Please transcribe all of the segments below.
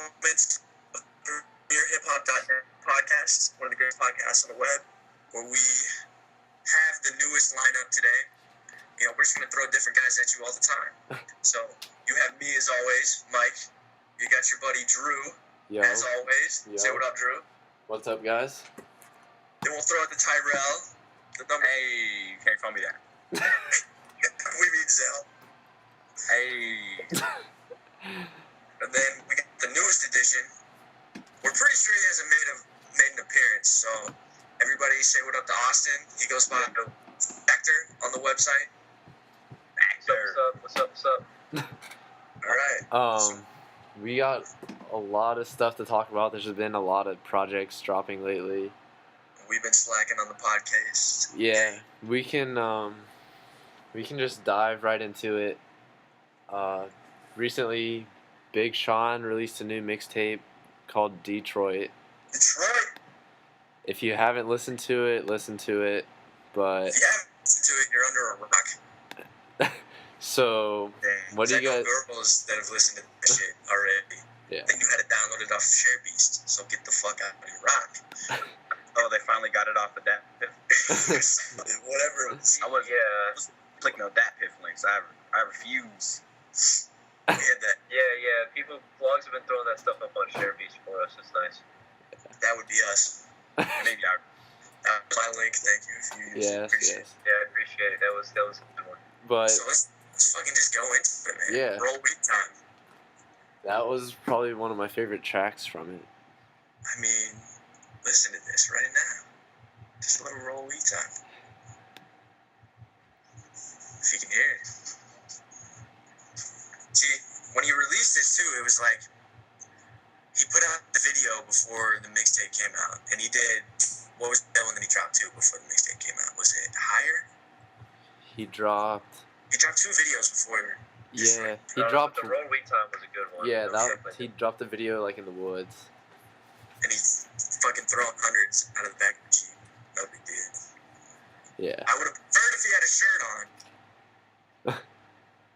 moments of Premier Hip Hop.net podcast, one of the greatest podcasts on the web, where we have the newest lineup today. We're just going to throw different guys at you all the time. So, you have me as always, Mike. You got your buddy Drew, as always. Yo. Say what up, Drew. What's up, guys? Then we'll throw out the Tyrell. Hey, you can't call me that. We mean Zell. Hey. And then we got the newest edition. We're pretty sure he hasn't made an appearance, so everybody say what up to Austin. He goes by Actor on the website. Actor. What's up? All right. We got a lot of stuff to talk about. There's been a lot of projects dropping lately. We've been slacking on the podcast. Yeah, we can just dive right into it. Recently, Big Sean released a new mixtape called Detroit. Detroit. If you haven't listened to it, listen to it. But if you haven't listened to it, you're under a rock. So, Dang. what do you guys? Girls that have listened to this shit already. Yeah. They knew how to download it off ShareBeast. So get the fuck out of your rock. Oh, they finally got it off of that. Whatever. I was clicking on that piff links. I refuse. We had that. Yeah. Vlogs have been throwing that stuff up on ShareBeast for us. It's nice. That would be us. Maybe My link. Thank you. If you use it. Appreciate it. Yeah, I appreciate it. That was a good one. But So let's fucking just go into it, man. Yeah. Roll week time. that was probably one of my favorite tracks from it. I mean, listen to this right now. Just a little roll week time. If you can hear it. See, when he released this too, it was like he put out the video before the mixtape came out, and he did what was that one that he dropped too before the mixtape came out? Was it Higher? He dropped. He dropped 2 videos before. Yeah, he dropped. The Roll Week Time was a good one. Yeah, he dropped the video like in the woods. And he's fucking throwing hundreds out of the back of the Jeep. No big deal. Yeah. I would have preferred if he had a shirt on.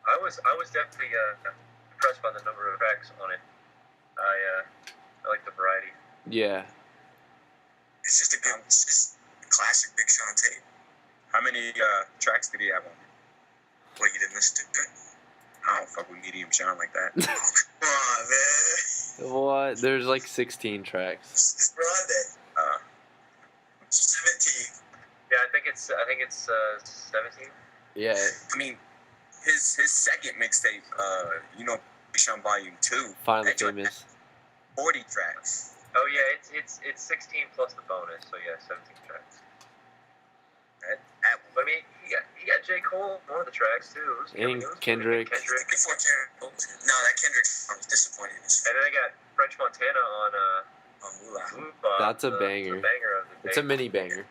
I was definitely impressed by the number of tracks on it. I like the variety. Yeah. It's just a classic Big Sean tape. How many tracks did he have on? What, you didn't listen to it? I don't fuck with Medium Sean like that. Come on, man. What? There's like 16 tracks. It's Grande. 17. Yeah, I think it's 17. Yeah. I mean, his second mixtape, Big Sean Volume 2. Finally that joint famous. had 40 tracks. Oh yeah, it's 16 plus the bonus, so yeah, 17 tracks. But I mean, he got J. Cole on one of the tracks too. And Kendrick. Before Kendrick. No, that Kendrick song was disappointing. And then I got French Montana on Moolah. That's a banger. It's a banger of the It's a mini banger.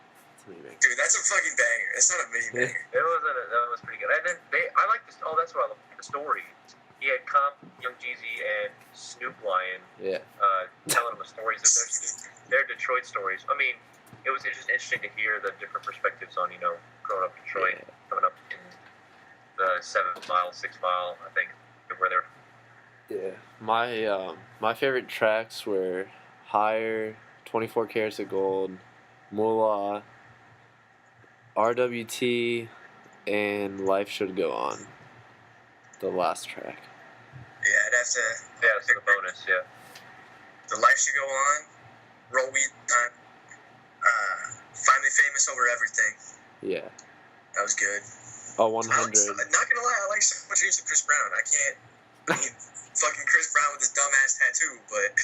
Dude, that's a fucking banger. It's not a mini banger. That was pretty good. And then I like this. Oh, that's what I love. The story. He had Comp, Young Jeezy, and Snoop Lion. Yeah. Telling them the stories of their Detroit stories. I mean, it was just interesting to hear the different perspectives on growing up in Detroit, coming up in the 7 Mile, 6 Mile. I think where they're. Yeah. My favorite tracks were Higher, 24 Carats of Gold, Moolah, RWT, and Life Should Go On. The last track. Yeah, I'd have to. Yeah, it's a bonus. Yeah. The Life Should Go On. Roll Weed Time. Finally Famous Over Everything. Yeah. That was good. Oh, 100. I'm not gonna lie, I like so much music of Chris Brown. I mean, fucking Chris Brown with his dumbass tattoo, but.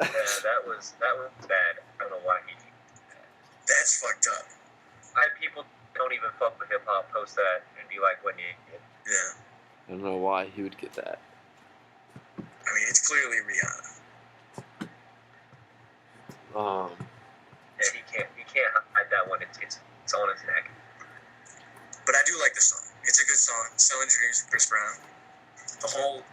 Yeah, that was bad. I don't know why he. That's fucked up. People don't even fuck with hip hop. Post that and be like, "When you." Yeah. I don't know why he would get that. I mean, it's clearly Rihanna. And he can't hide that one. It's on his neck. But I do like the song. It's a good song. Selling Dreams with Chris Brown. The whole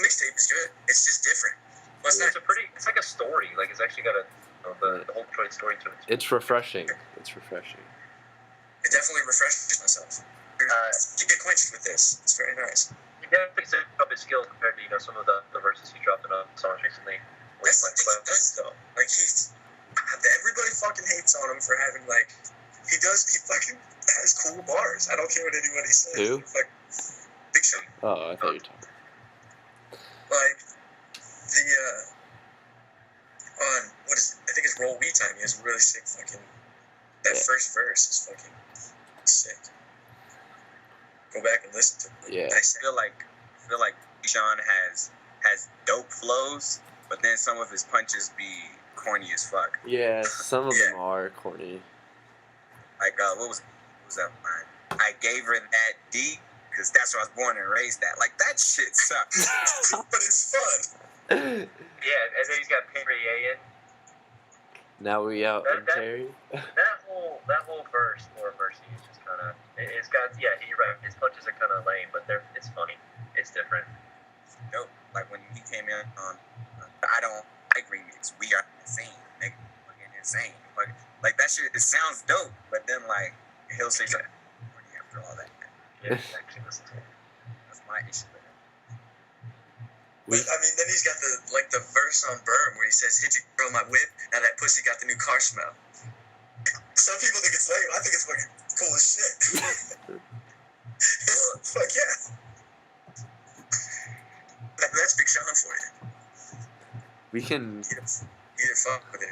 mixtape is good. It's just different. It's like a story. Like it's actually got the whole Detroit story to it. It's refreshing. It definitely refreshes myself. You get quenched with this. It's very nice. definitely stepped up his skills compared to some of the verses he dropped in other songs recently. That's the thing he does though. Like everybody fucking hates on him for having he fucking has cool bars. I don't care what anybody says. Who? Big Sean. Oh, I thought you were talking. Like on what is it? I think it's Roll We Time. He has a really sick fucking. That first verse is fucking sick. Go back and listen to it. Yeah. I feel like Sean has dope flows, but then some of his punches be corny as fuck. Yeah, some of them are corny. Like what was that line? I gave her that D because that's where I was born and raised at. Like that shit sucks, but it's fun. Yeah, and then he's got Perrier in. Now we out in Terry. That whole verse or verse is just kind of. It's got you're right. His punches are kind of lame, but it's funny. It's different. Dope. Like when he came in on, I don't like remix. We are insane. Nigga, fucking insane. Like that shit. It sounds dope, but then he'll say something after all that. Yeah, actually listen to it. That's my issue with it. But, I mean, then he's got the verse on Berm where he says, "Hit your girl my whip, now that pussy got the new car smell." Some people think it's lame. I think it's fucking cool as shit. Fuck yeah. That's Big Sean for you. We can. Either fuck with it,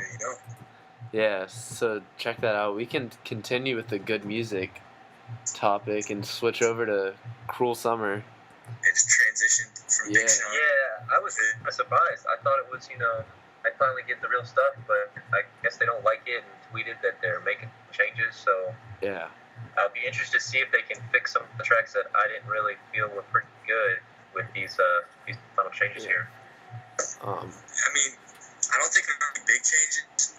Yeah, so check that out. We can continue with the good music topic and switch over to Cruel Summer. It just transitioned from Big Sean. Yeah, I was surprised. I thought it was, I'd finally get the real stuff, but I guess they don't like it and tweeted that they're making changes, so yeah. I'll be interested to see if they can fix some of the tracks that I didn't really feel were pretty good with these final changes here. I mean, I don't think there are any big changes.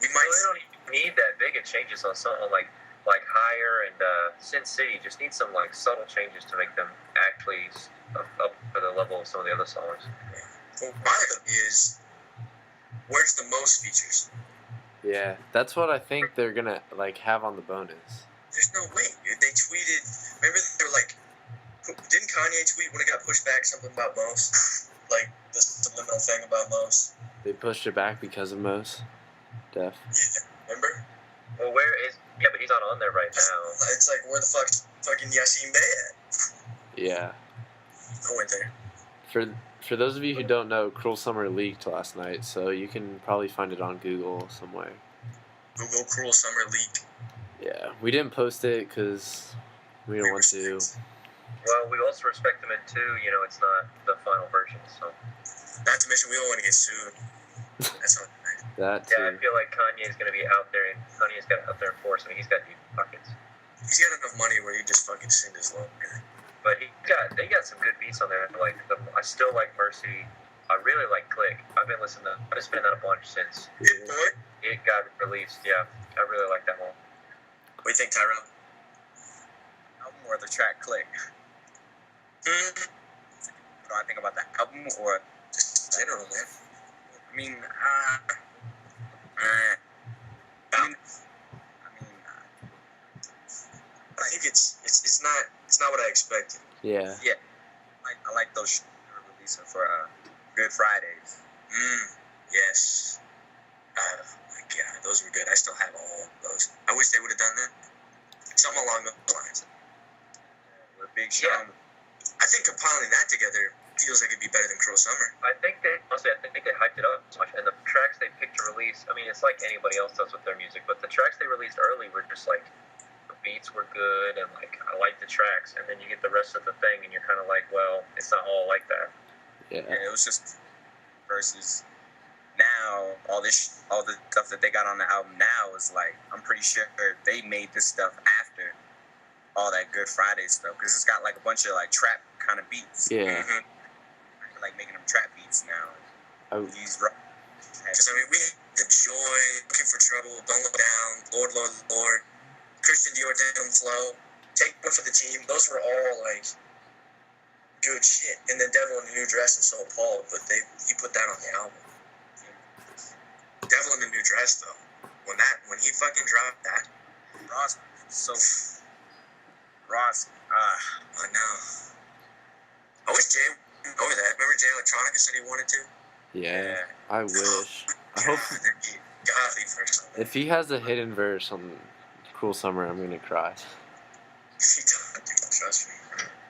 We might. They don't even need that big of changes on something like Higher and Sin City. Just need some subtle changes to make them actually up for the level of some of the other songs. Well, my idea is, where's the most features? Yeah, that's what I think they're gonna have on the bonus. There's no way, dude. They tweeted. Remember, they were didn't Kanye tweet when it got pushed back something about Mos? The subliminal thing about Mos. They pushed it back because of Mos. Def. Yeah, remember? Well, where is? Yeah, but he's not on there right now. It's where the fuck's fucking Yasin Bey at? Yeah. I went there. For those of you who don't know, Cruel Summer leaked last night, so you can probably find it on Google somewhere. Google Cruel Summer leak. Yeah, we didn't post it because we don't want to. Well, we also respect them in too. It's not the final version, so. Not to mention, we don't want to get sued. That's all. That too. Yeah, I feel like Kanye's gonna be out there, and Kanye's got out there enforcing. He's got deep pockets. He's got enough money where he just fucking send his loan. But they got some good beats on there. I still like Mercy. I really like Click. I've been listening to. I've been spinning that a bunch since it got released. Yeah, I really like that one. What do you think, Tyrell? Album or the track Click? What do I think about the album or just general, man? I mean, I think it's not what I expected. Yeah. Yeah. I like those they were releasing for Good Fridays. Yes. Oh my god, those were good. I still have all of those. I wish they would have done that. Something along those lines. With Big Sean. I think compiling that together feels like it'd be better than Cruel Summer. I think they hyped it up so much, and the tracks they picked to release. I mean, it's like anybody else does with their music, but the tracks they released early were just the beats were good, and I like the tracks, and then you get the rest of the thing, and you're kind of well, it's not all like that. Yeah. It was just versus now all the stuff that they got on the album now is I'm pretty sure they made this stuff after all that Good Friday stuff because it's got a bunch of trap kind of beats. Yeah. Mm-hmm. Making them trap beats now. Because we had The Joy, Looking for Trouble, Don't Look Down, Lord, Lord, Lord, Christian Dior, Denim Flow, Take One for the Team. Those were all good shit. And then Devil in the New Dress and So Appalled, but he put that on the album. Devil in the New Dress though, when he fucking dropped that, Ross, I know. I wish Jay went over that. Remember Jay Electronica said he wanted to? Yeah, I wish. I hope God, that'd be godly for something. if he has a hidden verse on Cruel Summer, I'm gonna cry. He does, dude, trust me.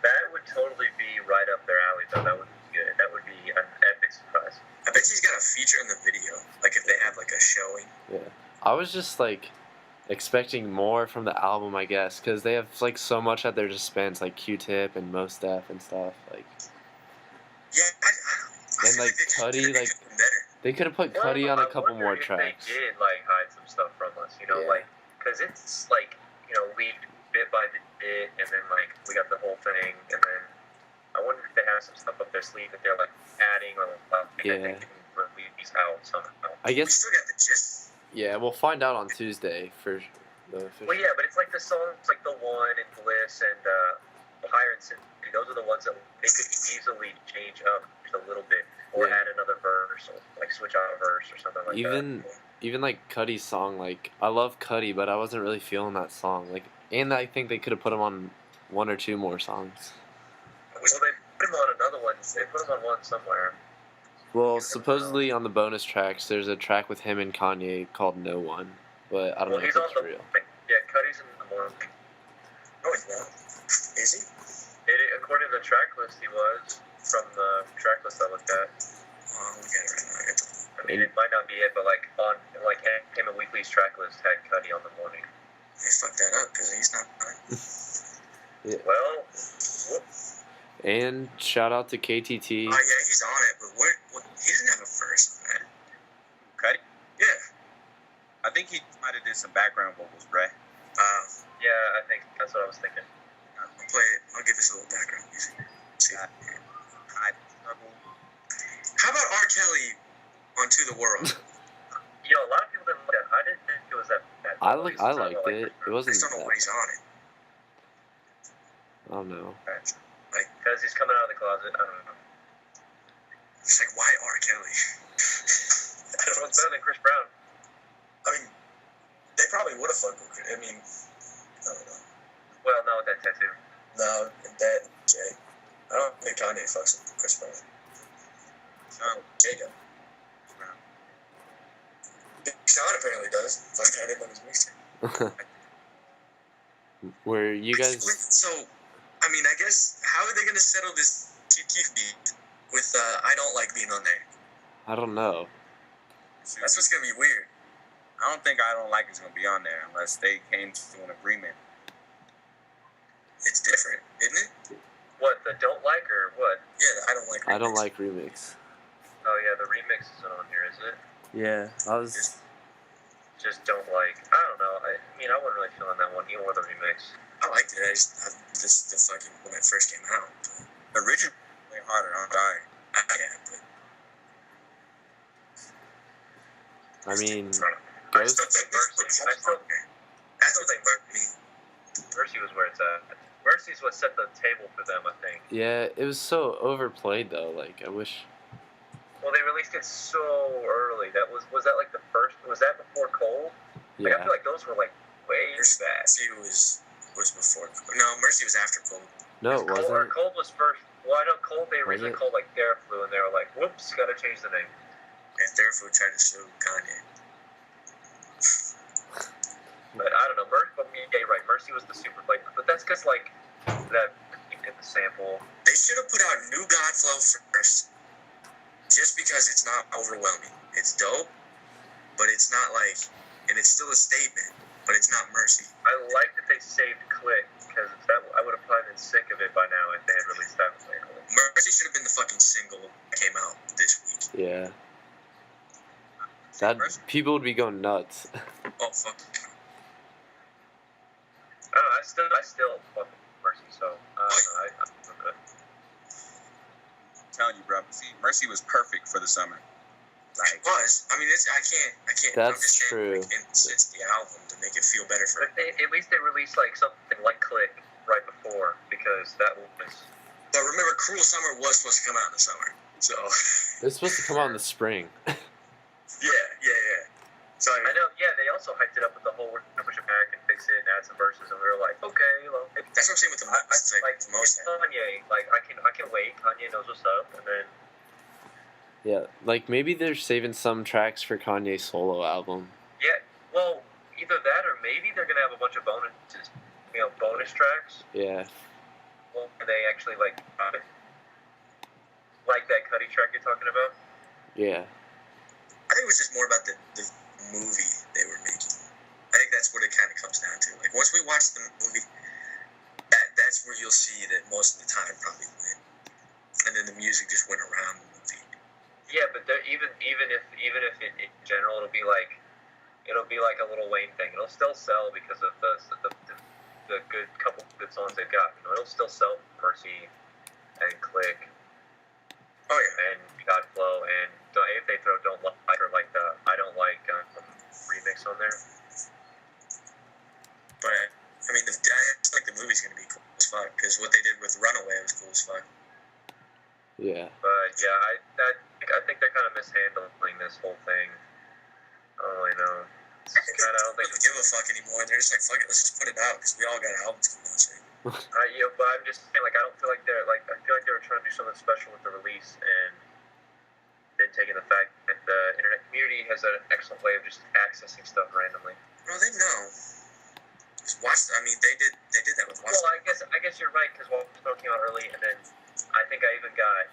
That would totally be right up their alley, though. That would be good. That would be an epic surprise. I bet he's got a feature in the video. Like if they have like a showing. Yeah, I was just like expecting more from the album, I guess, because they have like so much at their dispense, like Q-Tip and Mos Def and stuff. Like, Yeah, I and feel like they could- Cudi, they like could do better. they could have put Cudi on a couple more tracks. They did like hide some stuff from us, you know, Yeah. like because it's like we bit by bit, and then like we got the whole thing, and then I wonder if they have some stuff up their sleeve that they're like adding or like, Yeah. they can release out somehow. I We guess. still got the gist. Yeah, we'll find out on Tuesday for the official. Well, yeah, but it's like the songs like The One and Bliss and Higher and Symphony. Those are the ones that they could easily change up just a little bit or Yeah. add another verse or like switch out a verse or something like that. Even like Cudi's song, like I love Cudi, but I wasn't really feeling that song. Like, and I think they could have put him on one or two more songs. I wish Well, they put him on another one. They put him on one somewhere. Well, supposedly on the bonus tracks, there's a track with him and Kanye called "No One," but I don't know if he's on it's the real. Yeah, Cudi's in the morning. No, he's not. Is he? According to the track list, he was from the track list I looked at. Oh, we got it right now. I got the- I mean, it might not be it, but like on like Entertainment Weekly's track list had Cudi on the morning. They fucked that up because he's not. Well, And shout out to KTT. Oh yeah, he's on it, but what? He doesn't have a verse on that. Cudi? Yeah. I think he might have did some background vocals, Brett. yeah, I think that's what I was thinking. I'll play it. I'll give this a little background music. See. How about R. Kelly on To the World? Yo, a lot of people didn't like that. I didn't think it was that bad. I liked it. It I wasn't just don't know that. why he's on it. I don't know. Because he's coming out of the closet. I don't know. It's like, why R. Kelly? I don't know. It's better than Chris Brown. I mean, they probably would have fucked with it. I mean, I don't know. Well, not with that tattoo. No, that Jay. I don't think Kanye fucks with Chris Brown. Jay does. Big Sean apparently does. Fuck, I didn't know his mixtape. Were you guys? So, I mean, I guess how are they gonna settle this Keith beat with I don't like being on there? I don't know. That's what's gonna be weird. I don't think I Don't Like is going to be on there unless they came to an agreement. It's different, isn't it? What, the don't like or what? Yeah, the I don't like. I don't remix. like remix. Oh, yeah, the remix isn't on here, is it? Yeah, I was. Just don't like. I don't know. I mean, I wasn't really feeling that one, even with the remix. I liked it. I just the fucking when it first came out. The original way harder, I'm sorry. Yeah, but I mean, I Ghost. still think I still that's what they bugged me. Mercy was where it's at. Mercy's what set the table for them, I think. Yeah, it was so overplayed though. Like I wish. Well, they released it so early. That was that like the first? Was that before Cold? Like, I Yeah. feel like those were like way back. Mercy was before. No, Mercy was after Cold. No, it wasn't. Cold was first. Well, I know Cold they Was originally it? called like Theraflu, and they were like, "Whoops, gotta change the name." And Therefore tried to sue Kanye. But I don't know. Yeah, you're right. Mercy was the super play, but that's because like that the sample. They should have put out New God Flow first, just because it's not overwhelming. It's dope, but it's not like, and it's still a statement, but it's not Mercy. I like that they saved Click because that I would have probably been sick of it by now if they had released that one later. Mercy should have been the fucking single that came out this week. Yeah. That people would be going nuts. Oh fuck. I don't know. I still fuck with Mercy, so I don't know. I'm good. I'm telling you, bro. See, Mercy was perfect for the summer. It was. I mean, I can't. That's I'm just saying, true. Like, it's the album to make it feel better for. But at least they released like something like Click right before because that was. But remember, Cruel Summer was supposed to come out in the summer, so. It's supposed to come out in the spring. Yeah. So I know. Yeah, they also hyped it up with the whole "we're gonna push it back and fix it and add some verses," and we were like, "Okay, well." that's what I'm saying with the most. It's like the most. Kanye, like I can can wait. Kanye knows what's up, and then Yeah, like maybe they're saving some tracks for Kanye's solo album. yeah, well, either that or maybe they're gonna have a bunch of bonuses, bonus tracks. Yeah. Well, they actually like that Cuddy track you're talking about. Yeah. I think it was just more about the movie they were making. I think that's what it kind of comes down to. Like, once we watch the movie, that's where you'll see that most of the time probably went. And then the music just went around the movie. Yeah, but even if in general it'll be like a Little Wayne thing. It'll still sell because of the good couple good songs they've got. It'll still sell Mercy and Click. Oh yeah. And Godflow, and if they throw Don't Like or like the I Don't Like remix on there. But I mean, I think the movie's gonna be cool as fuck because what they did with Runaway was cool as fuck. Yeah. But yeah, I think they're kind of mishandling this whole thing. I don't really know. I don't think they give a fuck anymore. They're just like, fuck it, let's just put it out because we all got albums coming out soon. But I'm just saying, like, I don't feel like they're like. I feel like they were trying to do something special with the release, and then taking the fact that the internet community has an excellent way of just accessing stuff randomly. Well, they know. Just watch. I mean, they did that with Watch. Well, I guess you're right because Walt's came out early, and then I think I even got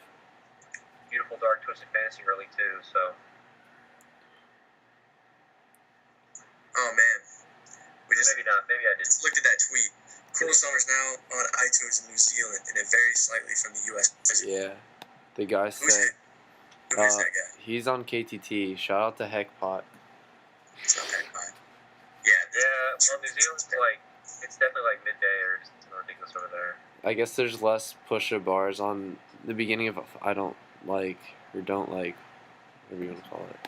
Beautiful Dark Twisted Fantasy early too. So. Oh man, we just maybe not. Maybe I didn't. looked at that tweet. Cruel Summer's now on iTunes in New Zealand, and it varies slightly from the U.S. Yeah. The guy Who's said Who is that guy? he's on KTT. Shout out to Heckpot. It's not that bad. Yeah. Well, New Zealand's like it's definitely like midday or something ridiculous over there. I guess there's less push-up bars on the beginning of I don't like or don't like, whatever you want to call it.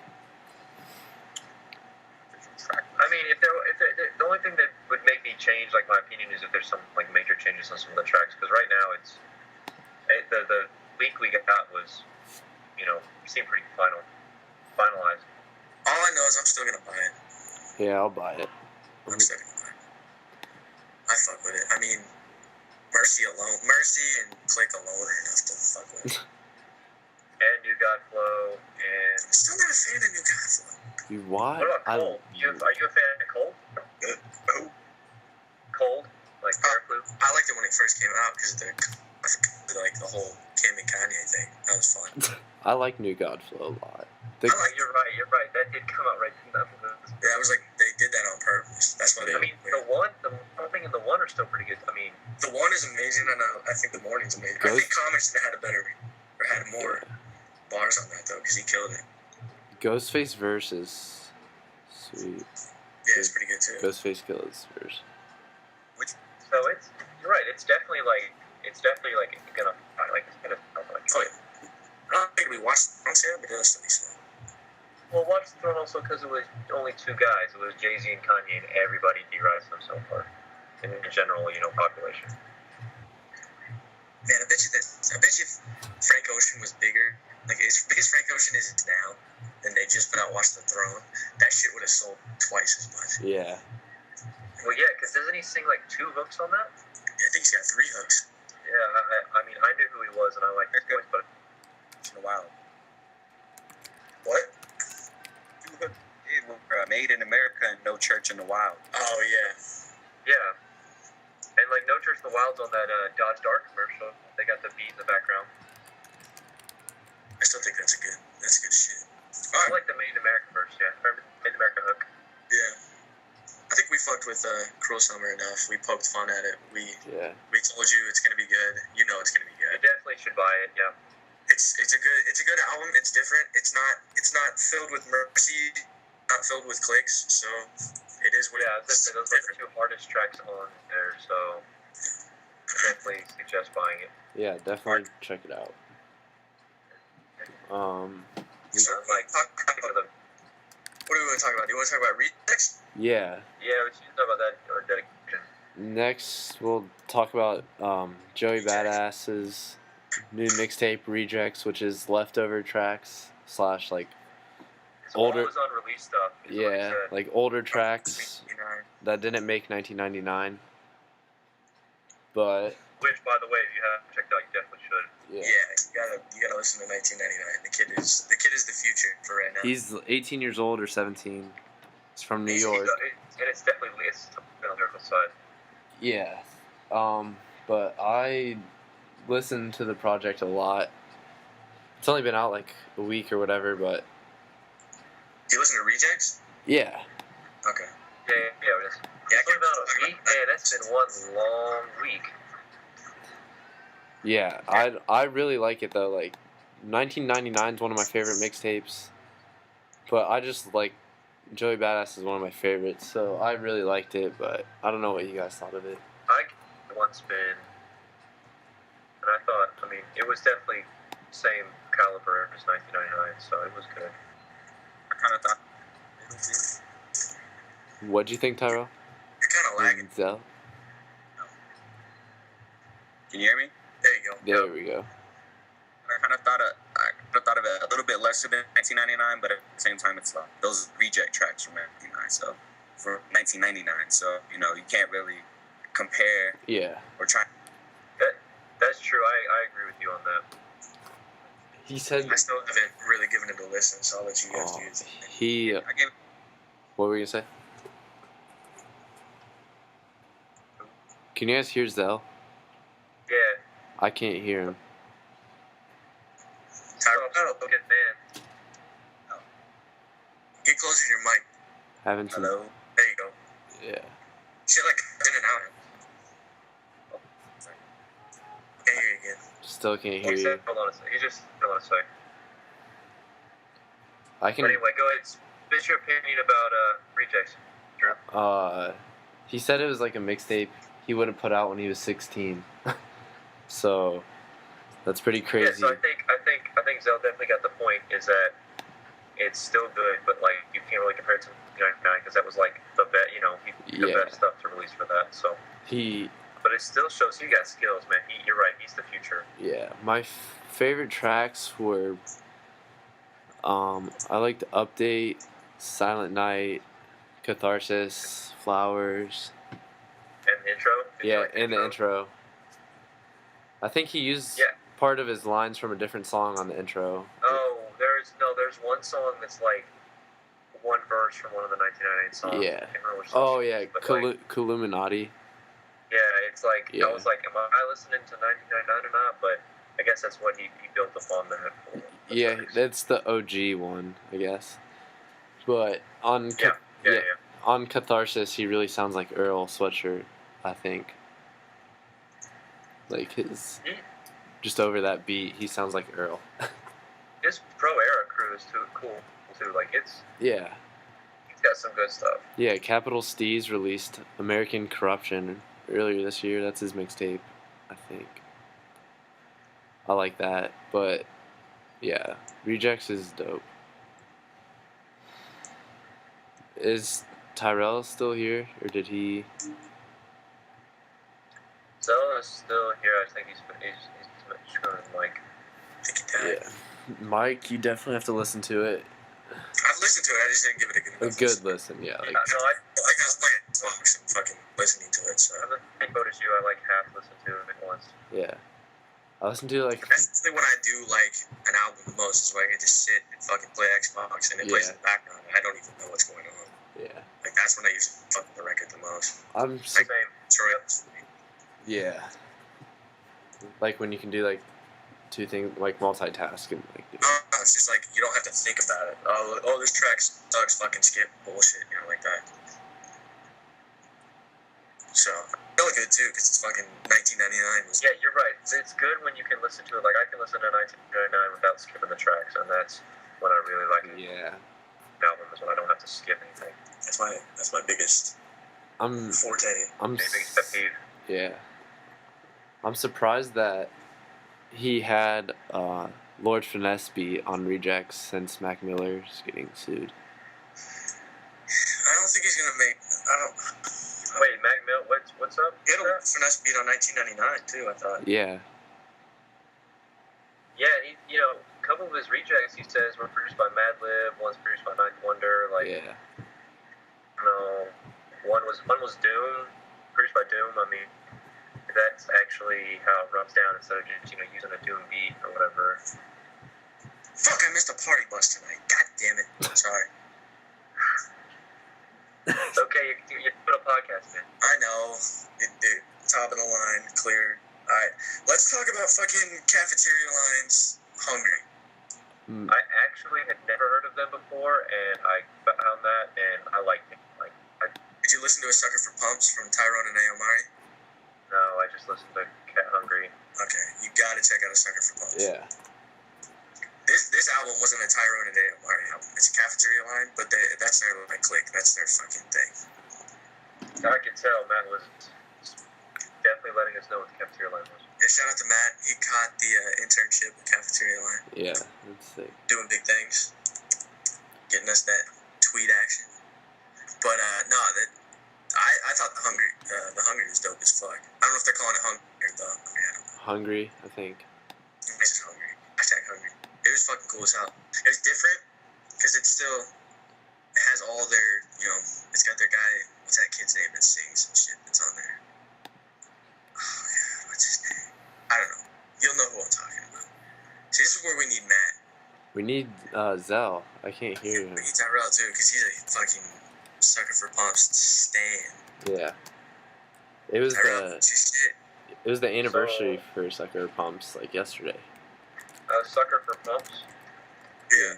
I mean, if the only thing that would make me change, like my opinion, is if there's some like major changes on some of the tracks. Because right now it's the leak we got was, seemed pretty finalized. All I know is I'm still gonna buy it. Yeah, I'll buy it. I'm still gonna buy it. I fuck with it. I mean, Mercy and Click alone are enough to fuck with. And New Godflow, and I'm still not a fan of New Godflow. You what? What about Cold? Are you a fan of Cold? Oh. Cold? Like Airflu? I liked it when it first came out because the whole Kim and Kanye thing. That was fun. I like New Godflow a lot. You're right. That did come out right. Yeah, I was like, they did that on purpose. That's why they. I mean, the one thing and the one are still pretty good. I mean, the one is amazing, and I think the morning's amazing. I think Comics had more bars on that though, because he killed it. Ghostface versus sweet. Yeah, it's pretty good too. Ghostface Killer's verse. So you're right. It's definitely like gonna like. Oh yeah. I don't think we watched the song, but it was still decent. Well, Watch the Throne also because it was only two guys. It was Jay-Z and Kanye, and everybody derides them so far. In general, population. Man, I bet you Frank Ocean was bigger. Like, as big as Frank Ocean is now, and they just put out Watch the Throne, that shit would have sold twice as much. Yeah. Well, yeah, because doesn't he sing like 2 hooks on that? Yeah, I think he's got 3 hooks. Yeah, I mean, I knew who he was, and I liked his voice, but In the Wild. What? Made in America and No Church in the Wild. Oh yeah. yeah. And like No Church in the Wild's on that Dodge Dart commercial. They got the beat in the background. I still think that's good shit. I like the Made in America verse, yeah. Or Made in America hook. Yeah. I think we fucked with Cruel Summer enough. We poked fun at it. We told you it's gonna be good. You know it's gonna be good. You definitely should buy it, yeah. It's a good album. It's different. It's not filled with Mercy, not filled with clicks. So it is what it is. Those are the 2 hardest tracks on there, so definitely suggest buying it. Yeah, definitely check it out. What do we want to talk about? Do you want to talk about Rejects? Yeah. Yeah, we should talk about that or dedication. Next, we'll talk about Joey Badass's new mixtape Rejects, which is leftover tracks / like It's older. all his unreleased stuff. Yeah, like older tracks that didn't make 1999. But which, by the way, if you haven't checked out, you definitely should. Yeah. you gotta listen to 1999. The kid is the future for right now. He's 18 years old or 17. He's from New And York. it's definitely on the lyrical side. Yeah. But I listened to the project a lot. It's only been out like a week or whatever, but Do you listen to Rejects? yeah. Okay. Yeah, it is. Yeah, It's only been out a week, man. That's been one long week. Yeah, I really like it though. Like, 1999 is one of my favorite mixtapes, but I just like Joey Badass is one of my favorites, so I really liked it. But I don't know what you guys thought of it. I gave it one spin, and I thought, I mean, it was definitely same caliber as 1999, so it was good. I kind of thought. What'd you think, Tyrell? You're kind of lagging. Zell? Can you hear me? There you go. There we go. I kind of thought of it a little bit lesser than 1999, but at the same time, it's like those reject tracks from 1999. So for 1999, so you can't really compare Yeah. or try. That's true. I agree with you on that. He said. I still haven't really given it a listen, so I'll let you guys do it. He. I gave. What were you gonna say? Can you guys hear Zell? Yeah. I can't hear him. Tyrell, Good man. get closer to your mic. Haven't seen. Hello. There you go. Yeah. Shit like in and out. Can't hear you again. Still can't hear you. Hold on a second. Hold on a second. I can. But anyway, go ahead. Spit your opinion about Rejects. Drew. He said it was like a mixtape he would have put out when he was 16. So that's pretty crazy. Yeah, so I think Zell definitely got the point. Is that it's still good, but like you can't really compare it to 1999 because that was like the best stuff to release for that. So but it still shows he got skills, man. You're right. He's the future. Yeah, my favorite tracks were. I liked Update, Silent Night, Catharsis, Flowers. And the intro. Did you Yeah, like and the intro. I think he used part of his lines from a different song on the intro. Oh, there's one song that's like one verse from one of the 1998 songs. Yeah. I can't remember which song Oh it yeah, is, but like, Columinati. yeah, it's like Yeah. I was like, am I listening to 1999 or not? But I guess that's what he built upon that. Yeah, that's the OG one, I guess. But on on Catharsis, he really sounds like Earl Sweatshirt, I think. Like just over that beat, he sounds like Earl. His Pro Era crew is too cool too. Like he's got some good stuff. Yeah, Capital Steez released American Corruption earlier this year. That's his mixtape, I think. I like that, but yeah, Rejects is dope. Is Tyrell still here, or did he? Zell is still here. I think he's showing like. Yeah, Mike, you definitely have to listen to it. I've listened to it. I just didn't give it a Good listen, yeah. Like, I was playing songs and fucking listening to it. So I'm the same boat as you. I like half listened to it once. yeah, I listened to like. basically when I do like an album the most is when I get to sit and fucking play Xbox and it plays in the background and I don't even know what's going on. Yeah, Like that's when I usually fuck with the record the most. I'm. Same. Yeah. Like when you can do like two things, like multitask and like. It's just like you don't have to think about it. Oh, this track sucks. Fucking skip bullshit, like that. So I feel good too because it's fucking 1999. Yeah, you're right. It's good when you can listen to it. Like I can listen to 1999 without skipping the tracks, and that's when I really like it. Yeah. Album is when I don't have to skip anything. That's my biggest forte. I'm Biggest pet peeve. Yeah. I'm surprised that he had Lord Finesse be on Rejects since Mac Miller's getting sued. I don't think he's gonna make. Wait, Mac Mill, what's up? He had a Finesse beat on 1999 too. I thought. Yeah. Yeah, a couple of his rejects he says were produced by Madlib, one's produced by Ninth Wonder. Like, Yeah. one was Doom, produced by Doom. I mean, that's actually how it runs down instead of just, using a doom beat or whatever. Fuck, I missed a party bus tonight. God damn it. Sorry. It's okay, you put a podcast in. I know. Top of the line, clear. Alright, let's talk about fucking cafeteria lines hungry. I actually had never heard of them before, and I found that, and I liked it. Did you listen to A Sucker for Pumps from Tyrone and Aomari? No, I just listened to Cat Hungry. Okay, you gotta check out A Sucker for Pumps. Yeah. This album wasn't a Tyrone and Aomari album. It's a cafeteria line, but that's their clique. That's their fucking thing. I could tell Matt was definitely letting us know what the cafeteria line was. Yeah, shout out to Matt. He caught the internship at cafeteria line. Yeah, that's sick. Doing big things. Getting us that tweet action. But no, I thought the hungry was dope as fuck. I don't know if they're calling it hungry or the hungry. I don't know. Hungry, I think. It's just hungry. Hashtag hungry. It was fucking cool as hell. It was different because it has all their, it's got their guy, what's that kid's name that sings and shit that's on there? Oh, yeah, what's his name? I don't know. You'll know who I'm talking about. See, this is where we need Matt. We need Zell. I can't hear him. We need Tyrell too because he's a fucking Sucker for Pumps stan. Yeah. It was Tyrell, shit. It was the anniversary for Sucker Pumps, like yesterday. Sucker for Pumps? Yeah.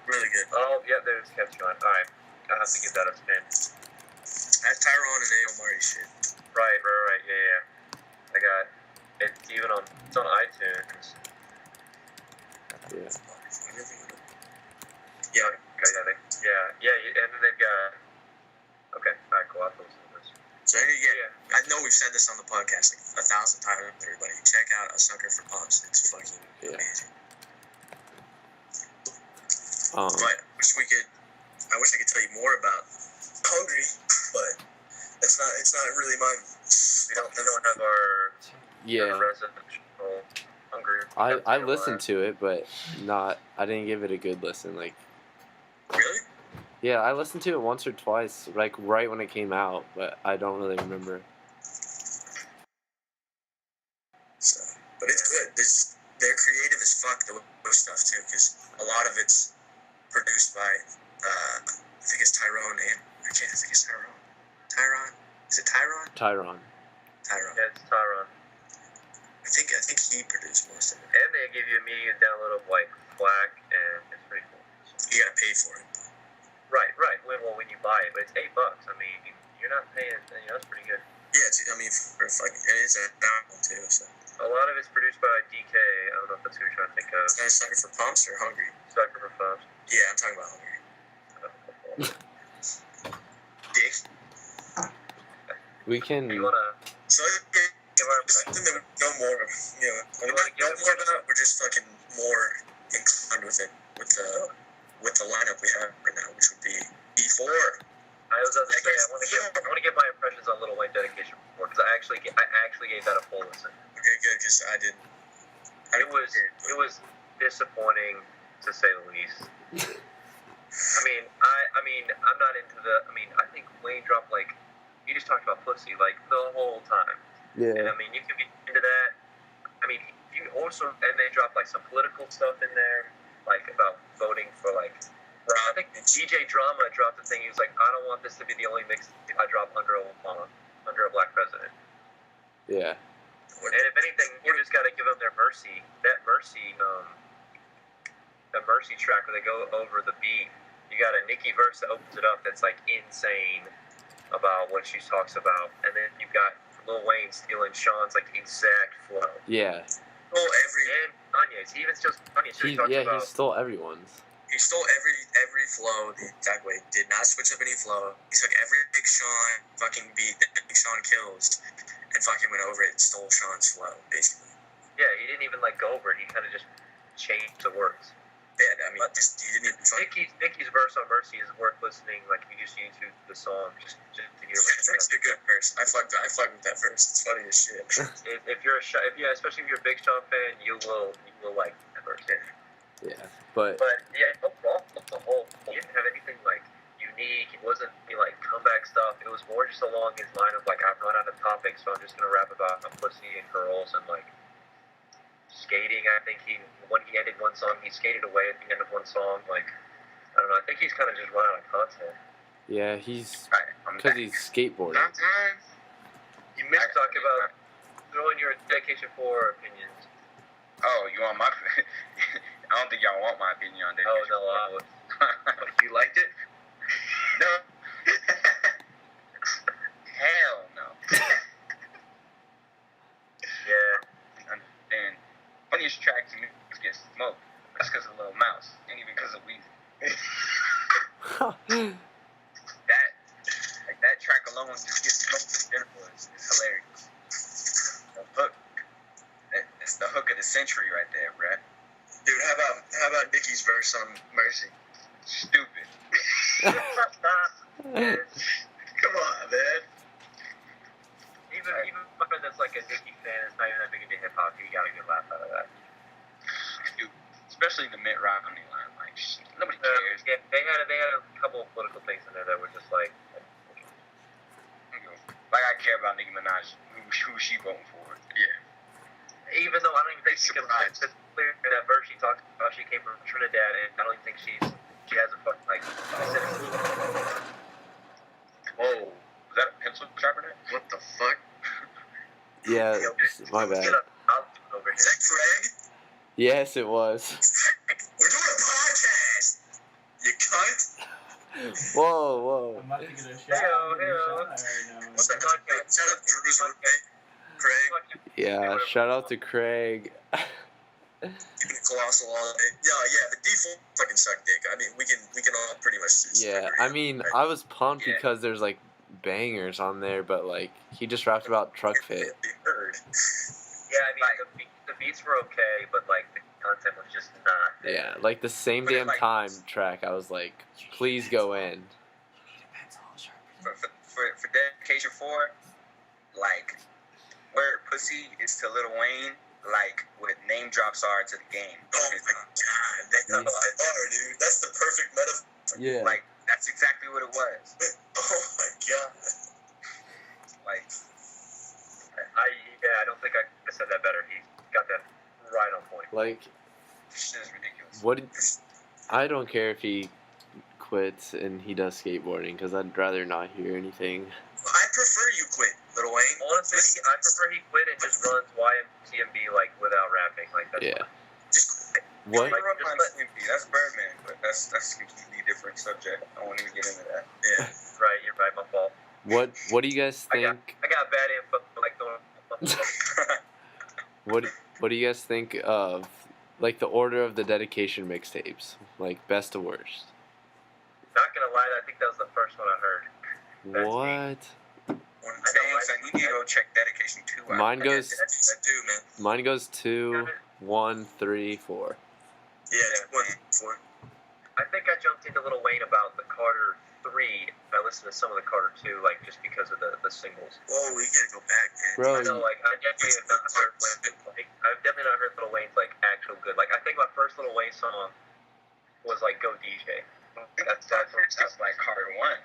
Really good. Oh, yeah, there's Catch Line. Alright, I have to give that a spin. That's Tyrone and Aomari shit. Right, yeah. I got it even it's on iTunes. Yeah. Yeah. Yeah, and then they've got. Okay, alright, cool. I'll listen to this. So I know we've said this on the podcast like 1,000 times. Everybody, check out A Sucker for Pumps. It's fucking amazing. But I wish I could tell you more about Hungry, but it's not really my. We don't have our residential Hungry. I listened to it, but I didn't give it a good listen. Like. Really? Yeah, I listened to it once or twice, like right when it came out, but I don't really remember. So, but it's good. They're creative as fuck, the stuff too, because a lot of it's produced by, I think it's Tyrone and I can't think it's Tyrone. Tyron? Is it Tyron? Tyron. Yeah, it's Tyron. I think he produced most of it. And they give you a immediate download of like FLAC, and it's pretty cool. You gotta pay for it. Right. When you buy it, but it's $8. I mean, you're not paying. That's pretty good. Yeah, for fucking, and it's a album too. So a lot of it's produced by DK. I don't know if that's who you're trying to think of. Is that A Sucker for Pumps or Hungry? Sucker for Pumps. Yeah, I'm talking about Hungry. Dick. We can. You wanna? So something that we know more of. We're just fucking more inclined with it with the lineup we have right now, which would be B4. I was about to say I want to get my impressions on Lil Wayne Dedication before, because I actually gave that a full listen. Okay, good, because I didn't. It was disappointing to say the least. I mean, I'm not into I think Wayne dropped he just talked about pussy the whole time. Yeah. And you can be into that. And they dropped some political stuff in there, about voting for I think DJ Drama dropped the thing. He was like, I don't want this to be the only mix I drop under a black president. Yeah. And if anything, you just got to give them their mercy. That mercy track where they go over the beat. You got a Nicki verse that opens it up that's insane about what she talks about, and then you've got Lil Wayne stealing Sean's exact flow. Yeah. And Kanye's. He even steals Kanye's. He stole everyone's. He stole every flow the exact way. Did not switch up any flow. He took every Big Sean fucking beat that Big Sean kills and fucking went over it and stole Sean's flow, basically. Yeah, he didn't even go over it. He kind of just changed the words. Yeah, he didn't even fucking... Nicki's verse on Mercy is worth listening. If you just YouTube the song, just to hear what it's actually a good verse. I fucked with that verse. It's funny as shit. Especially if you're a Big Sean fan, you will like that verse. Yeah, but yeah, overall, the whole, you didn't have anything unique. It wasn't any, like, comeback stuff. It was more just along his line of, like, I've run out of topics, so I'm just going to rap about pussy and girls and, like, skating. I think when he ended one song, he skated away at the end of one song. Like, I don't know. I think he's kind of just run out of content. Yeah, he's I'm because back. he's skateboarding. You missed talking about throwing your dedication for opinions. Oh, you want my? I don't think y'all want my opinion on that. Oh no, I would. You liked it? No. Hell no. Yeah. And funniest track to me is Get Smoked. That's because of Lil Mouse, ain't even because of Weezy. That track alone, just Get Smoked in general, is hilarious. The hook, it's the hook of the century right there, bruh. Dude, how about Nicki's verse on Mercy? Stupid. Come on, man. Even my friend that's like a Nicki fan is not even that big into hip hop. You got a good laugh out of that. Dude, especially the Mitt Romney line, like nobody cares. Yeah, they had a couple of political things in there that were just like I care about Nicki Minaj, who she voting for. Yeah. Even though I don't even think she can. It's clear in that verse she talks about she came from Trinidad, and I don't even think she has a fucking like. Whoa, was that a pencil sharpener? What the fuck? Yeah, my bad. Over Is that Craig? Yes, it was. We're doing a podcast. You cunt. Whoa. I'm not thinking of a shout out right now. What's that podcast? Shout out to Drew's roommate, Craig. Yeah, shout out to Craig. Keeping it colossal all day. Yeah, the default fucking suck dick. I mean, we can all pretty much Yeah, I mean, I was pumped because there's like bangers on there, but like he just rapped about truck fit. Yeah, I mean the beats were okay, but like the content was just not there. Yeah, like the same damn time track. I was like, please go in. For Dedication 4, like, where pussy is to Lil Wayne, like, what name drops are to the game. Oh my god, that's dude. That's the perfect metaphor. Yeah. Like, that's exactly what it was. Oh my god. Like, I don't think I said that better. He got that right on point. Like, this shit is ridiculous. what? I don't care if he quits and he does skateboarding because I'd rather not hear anything. I prefer you quit, Lil Wayne. Honestly, I prefer he quit and just runs YMCMB like without rapping. Like that's Yeah. Just quit. What? Like, that's Birdman, but that's a completely different subject. I won't even get into that. Yeah. Right, you're right, my fault. What do you guys think? I got bad info, like don't. What do you guys think of like the order of the dedication mixtapes, like best to worst? Not gonna lie, I think that was the first one I heard. That's What? You need to go check Dedication 2 out. Mine goes. That's do, man. Mine goes 2, 1, 3, 4. Yeah, 1, 4. I think I jumped into Lil Wayne about the Carter 3. I listened to some of the Carter 2, like just because of the singles. Whoa, we gotta go back, man. Bro, I know, like I definitely have not heard I've definitely not heard Lil Wayne's like actual good. Like I think my first Lil Wayne song was like Go DJ. That's like Carter 1.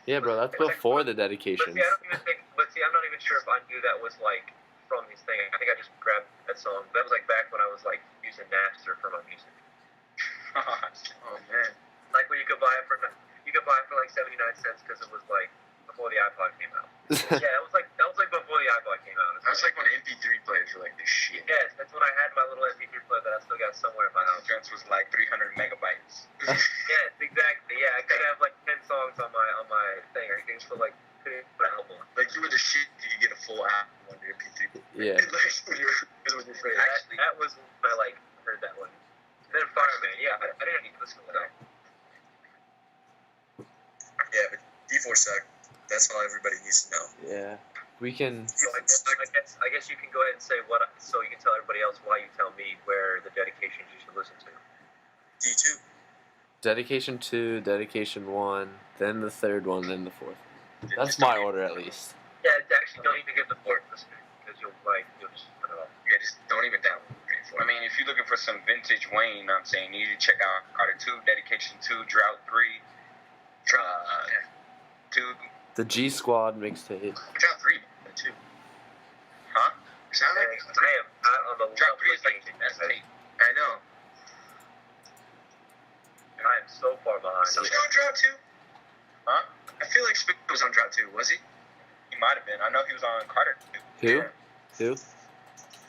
Yeah, bro, that's before the dedications. But see, I'm not even sure if I knew that was like from his thing. I think I just grabbed that song. That was like back when I was like using Napster for my music. Oh man. Like when you could buy it for like 79 cents because it was like before the iPod came out. Yeah, that was like before the iPod came out. That's like when MP3 players were like the shit. Yes, that's when I had my little MP3 player that I still got somewhere in my house. Jones was like 300 megabytes. Yes, exactly. Yeah, I could have like 10 songs on my thing. I could still like put an album. Like you were the shit. You could get a full album on your MP3. Yeah. Actually, that was when I like heard that one. And then Fireman. Yeah, I didn't need to listen to that. Yeah, but D4 suck. That's all everybody needs to know. Yeah. We can. So I guess you can go ahead and say what, so you can tell everybody else why you tell me where the dedications you should listen to. D2. Dedication 2, Dedication 1, then the third one, then the fourth. That's my order at least. Yeah, actually don't even get the fourth listening because you'll just put it off. Yeah, just don't even download it. I mean, if you're looking for some vintage Wayne, I'm saying you need to check out Carter 2, Dedication 2, Drought 3, Two. The G Squad mixtape. Drop 3, too. Huh? Sound I like am not on the Drop 3 is like that's tape. I know. I am so far behind. Was he on drop 2? Huh? I feel like Spit was on drop 2, was he? He might have been. I know he was on Carter too. Who? Yeah. Who?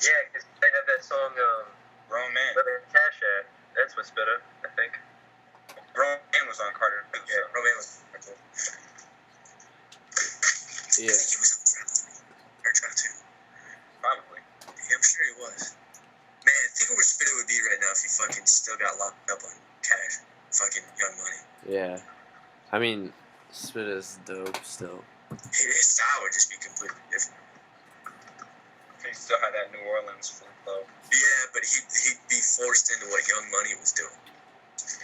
Yeah, because they have that song, Grown Man. where they Cash at. That's what Spitter, I think. Grown Man was on Carter too. Yeah, So. Roman was. Yeah. I think he was on drop 3 or drop 2. Probably. Yeah, I'm sure he was. Man, think of where Spitter would be right now if he fucking still got locked up on cash. Fucking Young Money. Yeah. I mean, Spit is dope still. His style would just be completely different. He still had that New Orleans flow. Yeah, but he'd be forced into what Young Money was doing.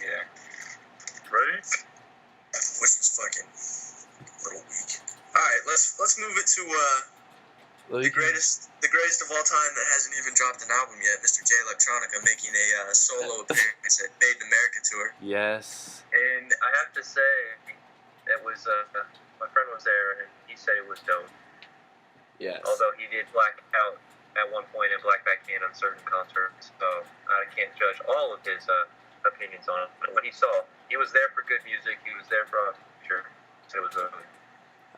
Yeah. Right? Which was fucking a little weak. Alright, let's move it to the greatest of all time that hasn't even dropped an album yet, Mr. J Electronica making a solo appearance at Made in America tour. Yes. And I have to say, it was, my friend was there, and he said it was dope. Yes. Although he did black out at one point and black back in on certain concerts, so I can't judge all of his opinions on it. But what he saw, he was there for good music. He was there for our future. So it was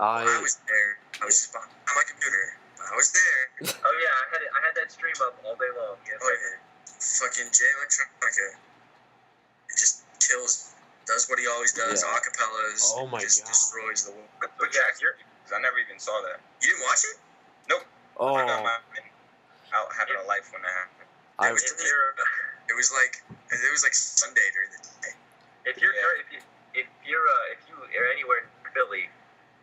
I was there. I was just behind my computer. I was there. Oh yeah, I had that stream up all day long. Yeah, Oh yeah. Fucking J Electronica. It just kills. Does what he always does. Yeah. Acapellas. Oh my just God. destroys the world. What track? Because I never even saw that. You didn't watch it? Oh. I got been out having a life when that happened. I, It was like Sunday during the day. if you are anywhere in Philly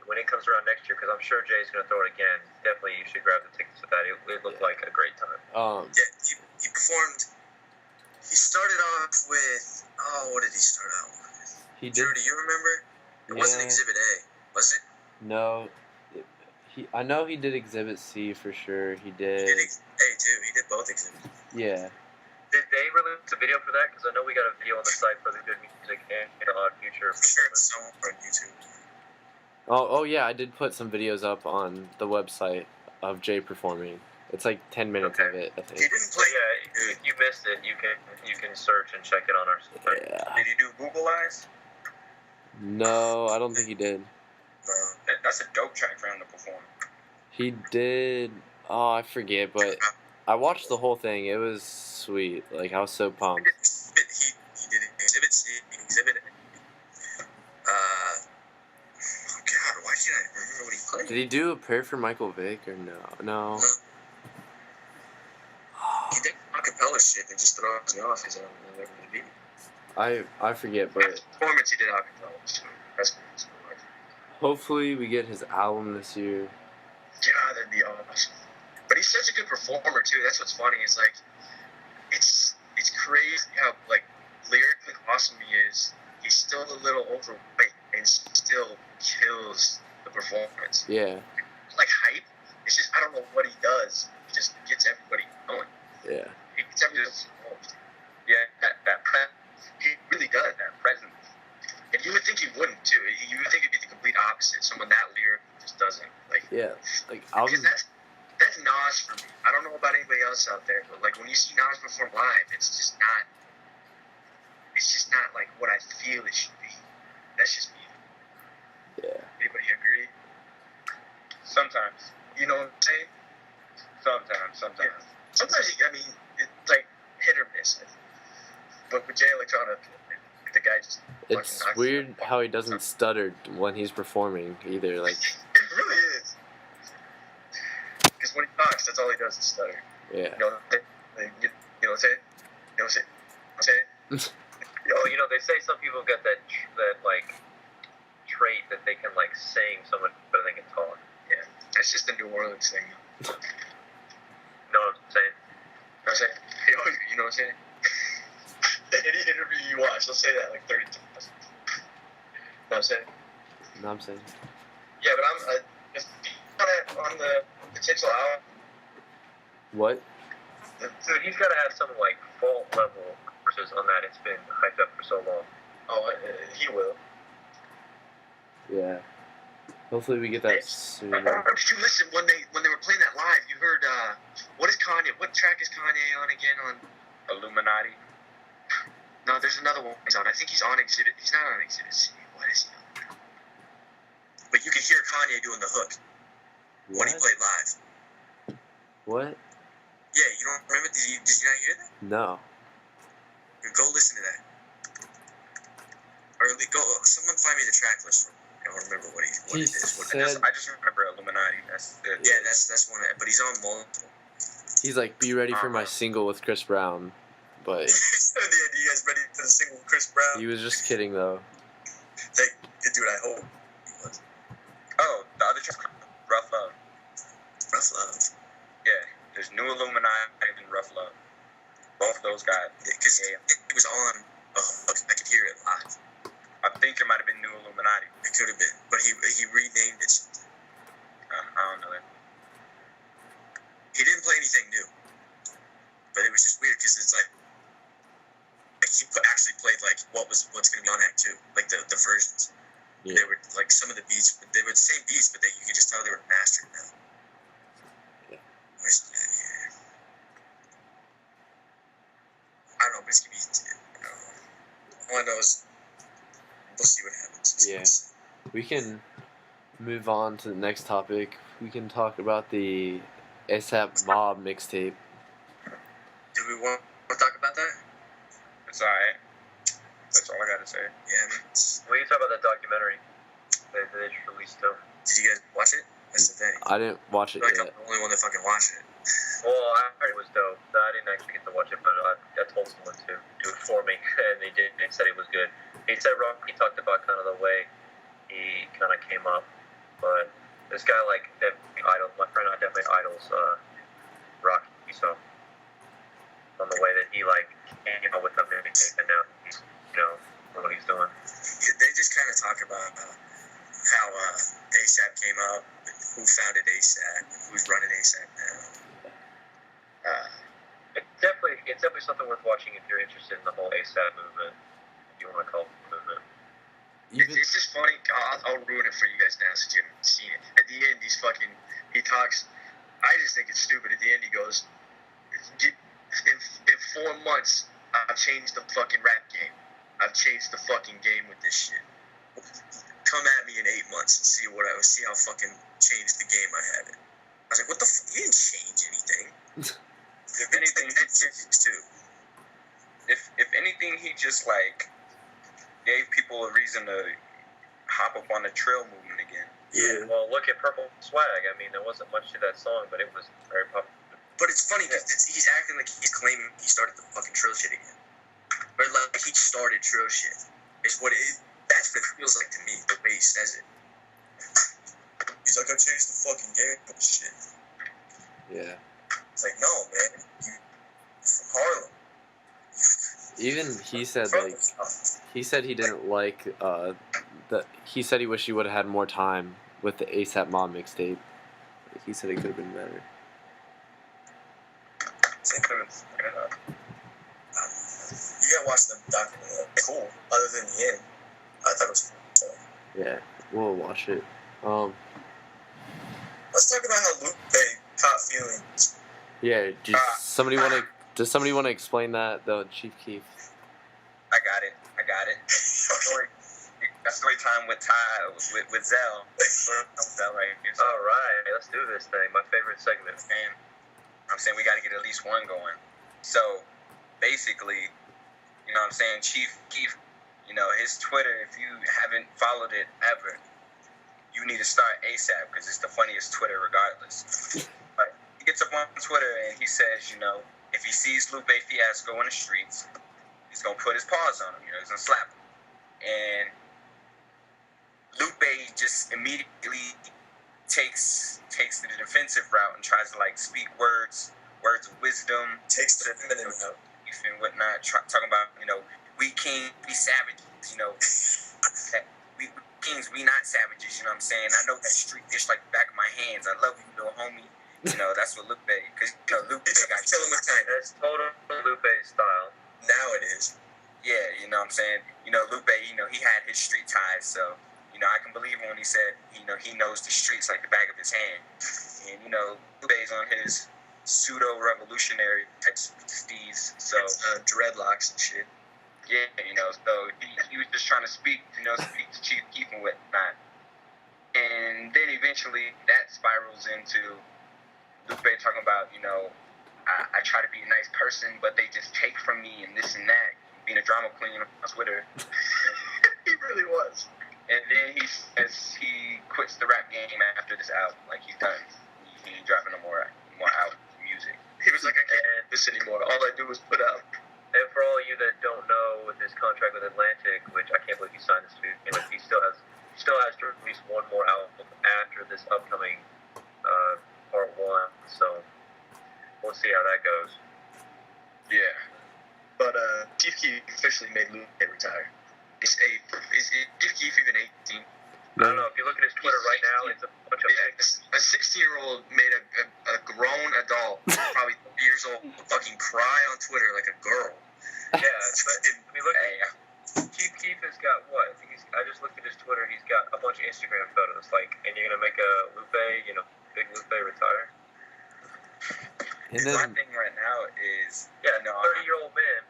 when it comes around next year, because I'm sure Jay's gonna throw it again, definitely you should grab the tickets to that. It looked like a great time. Yeah, he performed. He started off with what did he start out with? he did. Drew, do you remember? It wasn't Exhibit A, was it? No. I know he did Exhibit C for sure. He did. He did A too. He did both exhibits. Yeah. Did they release a video for that? Because I know we got a video on the site for the good music and the Odd Future. I'm sure it's somewhere on YouTube. Oh yeah, I did put some videos up on the website of Jay performing. It's like 10 minutes of it, I He think. didn't So play. yeah, if you missed it, you can search and check it on our site. Yeah. Did he do Google Eyes? No, I don't think he did. That's a dope track for him to perform. He did. Oh, I forget, but I watched the whole thing. It was sweet. Like, I was so pumped. He did Exhibit C, Exhibit A. Oh God, why can't I remember what he played? Did he do A Prayer for Michael Vick or no? No. He did acapella shit and just throws me off his own. I forget, but Performance he did acapella. So that's cool. hopefully we get his album this year. God, that'd be awesome. But he's such a good performer too. That's what's funny. Is like, it's crazy how like lyrically awesome he is. He's still a little overweight and still kills the performance. Yeah. Like hype. It's just I don't know what he does. He just gets everybody going. Yeah. He gets everybody involved. Yeah, that he really does that presence. And you would think he wouldn't too. You would think it'd be the complete opposite. Someone that lyric just doesn't like. Yeah. Like, I was. Because that's Nas for me. I don't know about anybody else out there, but like when you see Nas perform live, it's just not like what I feel it should be. That's just me. Yeah. Anybody agree? Sometimes. You know what I'm saying? Sometimes. Yeah. Sometimes it's like hit or miss. But with Jay Electronica, the guy just. It's weird how he doesn't stutter when he's performing either. Like. It really is. Because when he talks, that's all he does is stutter. Yeah. You know what I'm saying? You know what I'm saying? Oh, they say some people get that like trait that they can like sing so much better than they can talk. Yeah, that's just a New Orleans thing. You know what I'm saying? You know what I'm saying? You know what I'm saying? Any interview you watch, they'll say that like 30 times. You know what I'm saying? No, I'm saying. Yeah, but I'm on the potential album. What? Dude, he's got to have some like fault level verses on that. It's been hyped up for so long. Oh, he will. Yeah. Hopefully we get that soon. Did you listen when they were playing that live? You heard what track is Kanye on again? On Illuminati. No, there's another one he's on. I think he's on Exhibit. He's not on Exhibit C. What is he on? But you can hear Kanye doing the hook when he played live. What? Yeah, you don't remember? Did you not hear that? No. Go listen to that. Or someone find me the track list. I don't remember what it is. I just remember Illuminati. That's it. Yeah, that's one. But he's on multiple. He's like, be ready for my single with Chris Brown. But you guys ready for the single with Chris Brown? He was just kidding, though. Dude, I hope he was. Oh, the other track, Rough Love. Rough Love. Yeah, there's New Illuminati and Rough Love. Both those guys. Because it was on a hook. I could hear it live. I think it might have been New Illuminati. It could have been, but he renamed it. I don't know. He didn't play anything new, but it was just weird because it's like he actually played like what's going to be on Act 2, like the versions. Yeah. They were like some of the beats, they were the same beats, but you could just tell they were mastered now. Yeah. Where's that here? I don't know, but it's going to be. All I know is we'll see what happens. Yeah. We can move on to the next topic. We can talk about the ASAP Mob mixtape. Do we want to talk about that? It's alright. That's all I gotta say. Yeah, I mean, We can talk about that documentary that they just released too. did you guys watch it? That's the thing. I didn't watch it I feel like yet. I'm the only one that fucking watched it. Well, I heard it was dope. I didn't actually get to watch it, but I told someone to do it for me, and they did. They said it was good. He said Rocky talked about kind of the way he kind of came up, but this guy like my friend definitely idols Rocky. So on the way that he like came up with the mixtape, and now he's what he's doing. They just kind of talk about how ASAP came up, who founded ASAP, who's running ASAP now. It's definitely something worth watching if you're interested in the whole ASAP movement, if you want to call it a movement. It's just funny. I'll ruin it for you guys now since you haven't seen it. At the end, he talks. I just think it's stupid. At the end, he goes, in 4 months, I've changed the fucking rap game. I've changed the fucking game with this shit. Come at me in 8 months and see how fucking changed the game I have it. I was like, what the fuck? You didn't change anything. If anything, if anything, he just like gave people a reason to hop up on the trail movement again. Yeah. Well, look at Purple Swag. I mean, there wasn't much to that song, but it was very popular. But it's funny because he's acting like he's claiming he started the fucking trill shit again. Or like he started trill shit. That's what it feels like to me, the way he says it. He's like, I changed the fucking game and shit. Yeah. It's like, no, man. You're from Harlem. Even he said he didn't like he said he wished he would have had more time with the ASAP Mob mixtape. He said it could have been better. You gotta watch the documentary. Cool. Other than the end, I thought it was cool. Yeah, we'll watch it. Let's talk about how Lupe caught feelings. Yeah. Does somebody want to explain that though, Chief Keef? I got it. Story time with Ty with Zell. Zell right here. So, All right, let's do this thing. My favorite segment. and I'm saying we got to get at least one going. So basically, you know what I'm saying, Chief Keef, his Twitter, if you haven't followed it ever, you need to start ASAP because it's the funniest Twitter regardless. But he gets up on Twitter and he says, if he sees Lupe Fiasco in the streets, he's going to put his paws on him, he's going to slap him. And Lupe just immediately takes the defensive route and tries to speak words of wisdom, Takes the feminine out. and whatnot, talking about we kings, we savages, we kings, we not savages. You know what I'm saying? I know that street dish like the back of my hands. I love you, little homie. That's what Lupe, because Lupe got killing with time. That's total Lupe's style. Now it is. Yeah, you know what I'm saying? Lupe, he had his street ties, so you know, I can believe him when he said, you know, he knows the streets like the back of his hand. And, you know, Lupe's on his pseudo-revolutionary type steez, so dreadlocks and shit. yeah, you know, so he was just trying to speak to Chief Keef and whatnot. And then eventually that spirals into Lupe talking about, you know, I try to be a nice person, but they just take from me and this and that, being a drama queen on Twitter. He really was. And then he says he quits the rap game after this album. Like, he's done. He ain't dropping no more album music. He was like, I can't do this anymore. All I do is put out. And for all of you that don't know, with his contract with Atlantic, which I can't believe he signed this to, he still has to release one more album after this upcoming part 1. So we'll see how that goes. Yeah. But Chief Keef officially made Lupe retire. Is Chief Keef even 18? I don't know. If you look at his Twitter right now, it's a bunch of a 16-year-old made a grown adult, probably 30 years old, fucking cry on Twitter like a girl. Yeah, but I mean, look at Chief Keef has got what? I just looked at his Twitter. He's got a bunch of Instagram photos. Like, and you're gonna make a Lupe, big Lupe retire. And My then, thing right now is, 30-year-old man.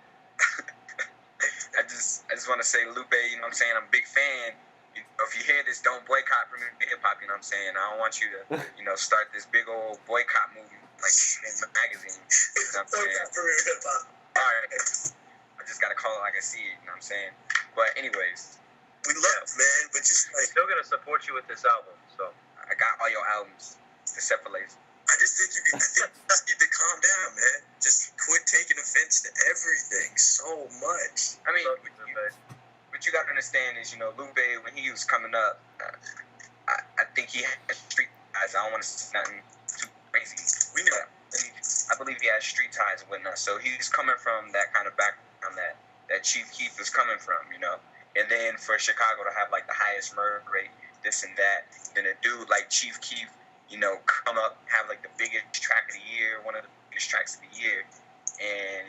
I just want to say, Lupe, you know what I'm saying? I'm a big fan. You know, if you hear this, don't boycott Premier Hip Hop, you know what I'm saying? I don't want you to, start this big old boycott movement like in the magazine. You know what I'm saying? Premier Hip Hop. All right. I just got to call it like I see it, you know what I'm saying? But anyways. We love it, man, but just I'm like, still gonna support you with this album. So I got all your albums, except for Lazy. I think you just need to calm down, man. Just quit taking offense to everything so much. I mean, love you, Lupe. what you got to understand is, Lupe, when he was coming up, I think he had street ties. I don't want to say nothing too crazy. We know. I believe he had street ties and whatnot. So he's coming from that kind of background that Chief Keef was coming from, And then for Chicago to have like the highest murder rate, this and that, then a dude like Chief Keef, come up, have like the biggest track of the year, one of the biggest tracks of the year, and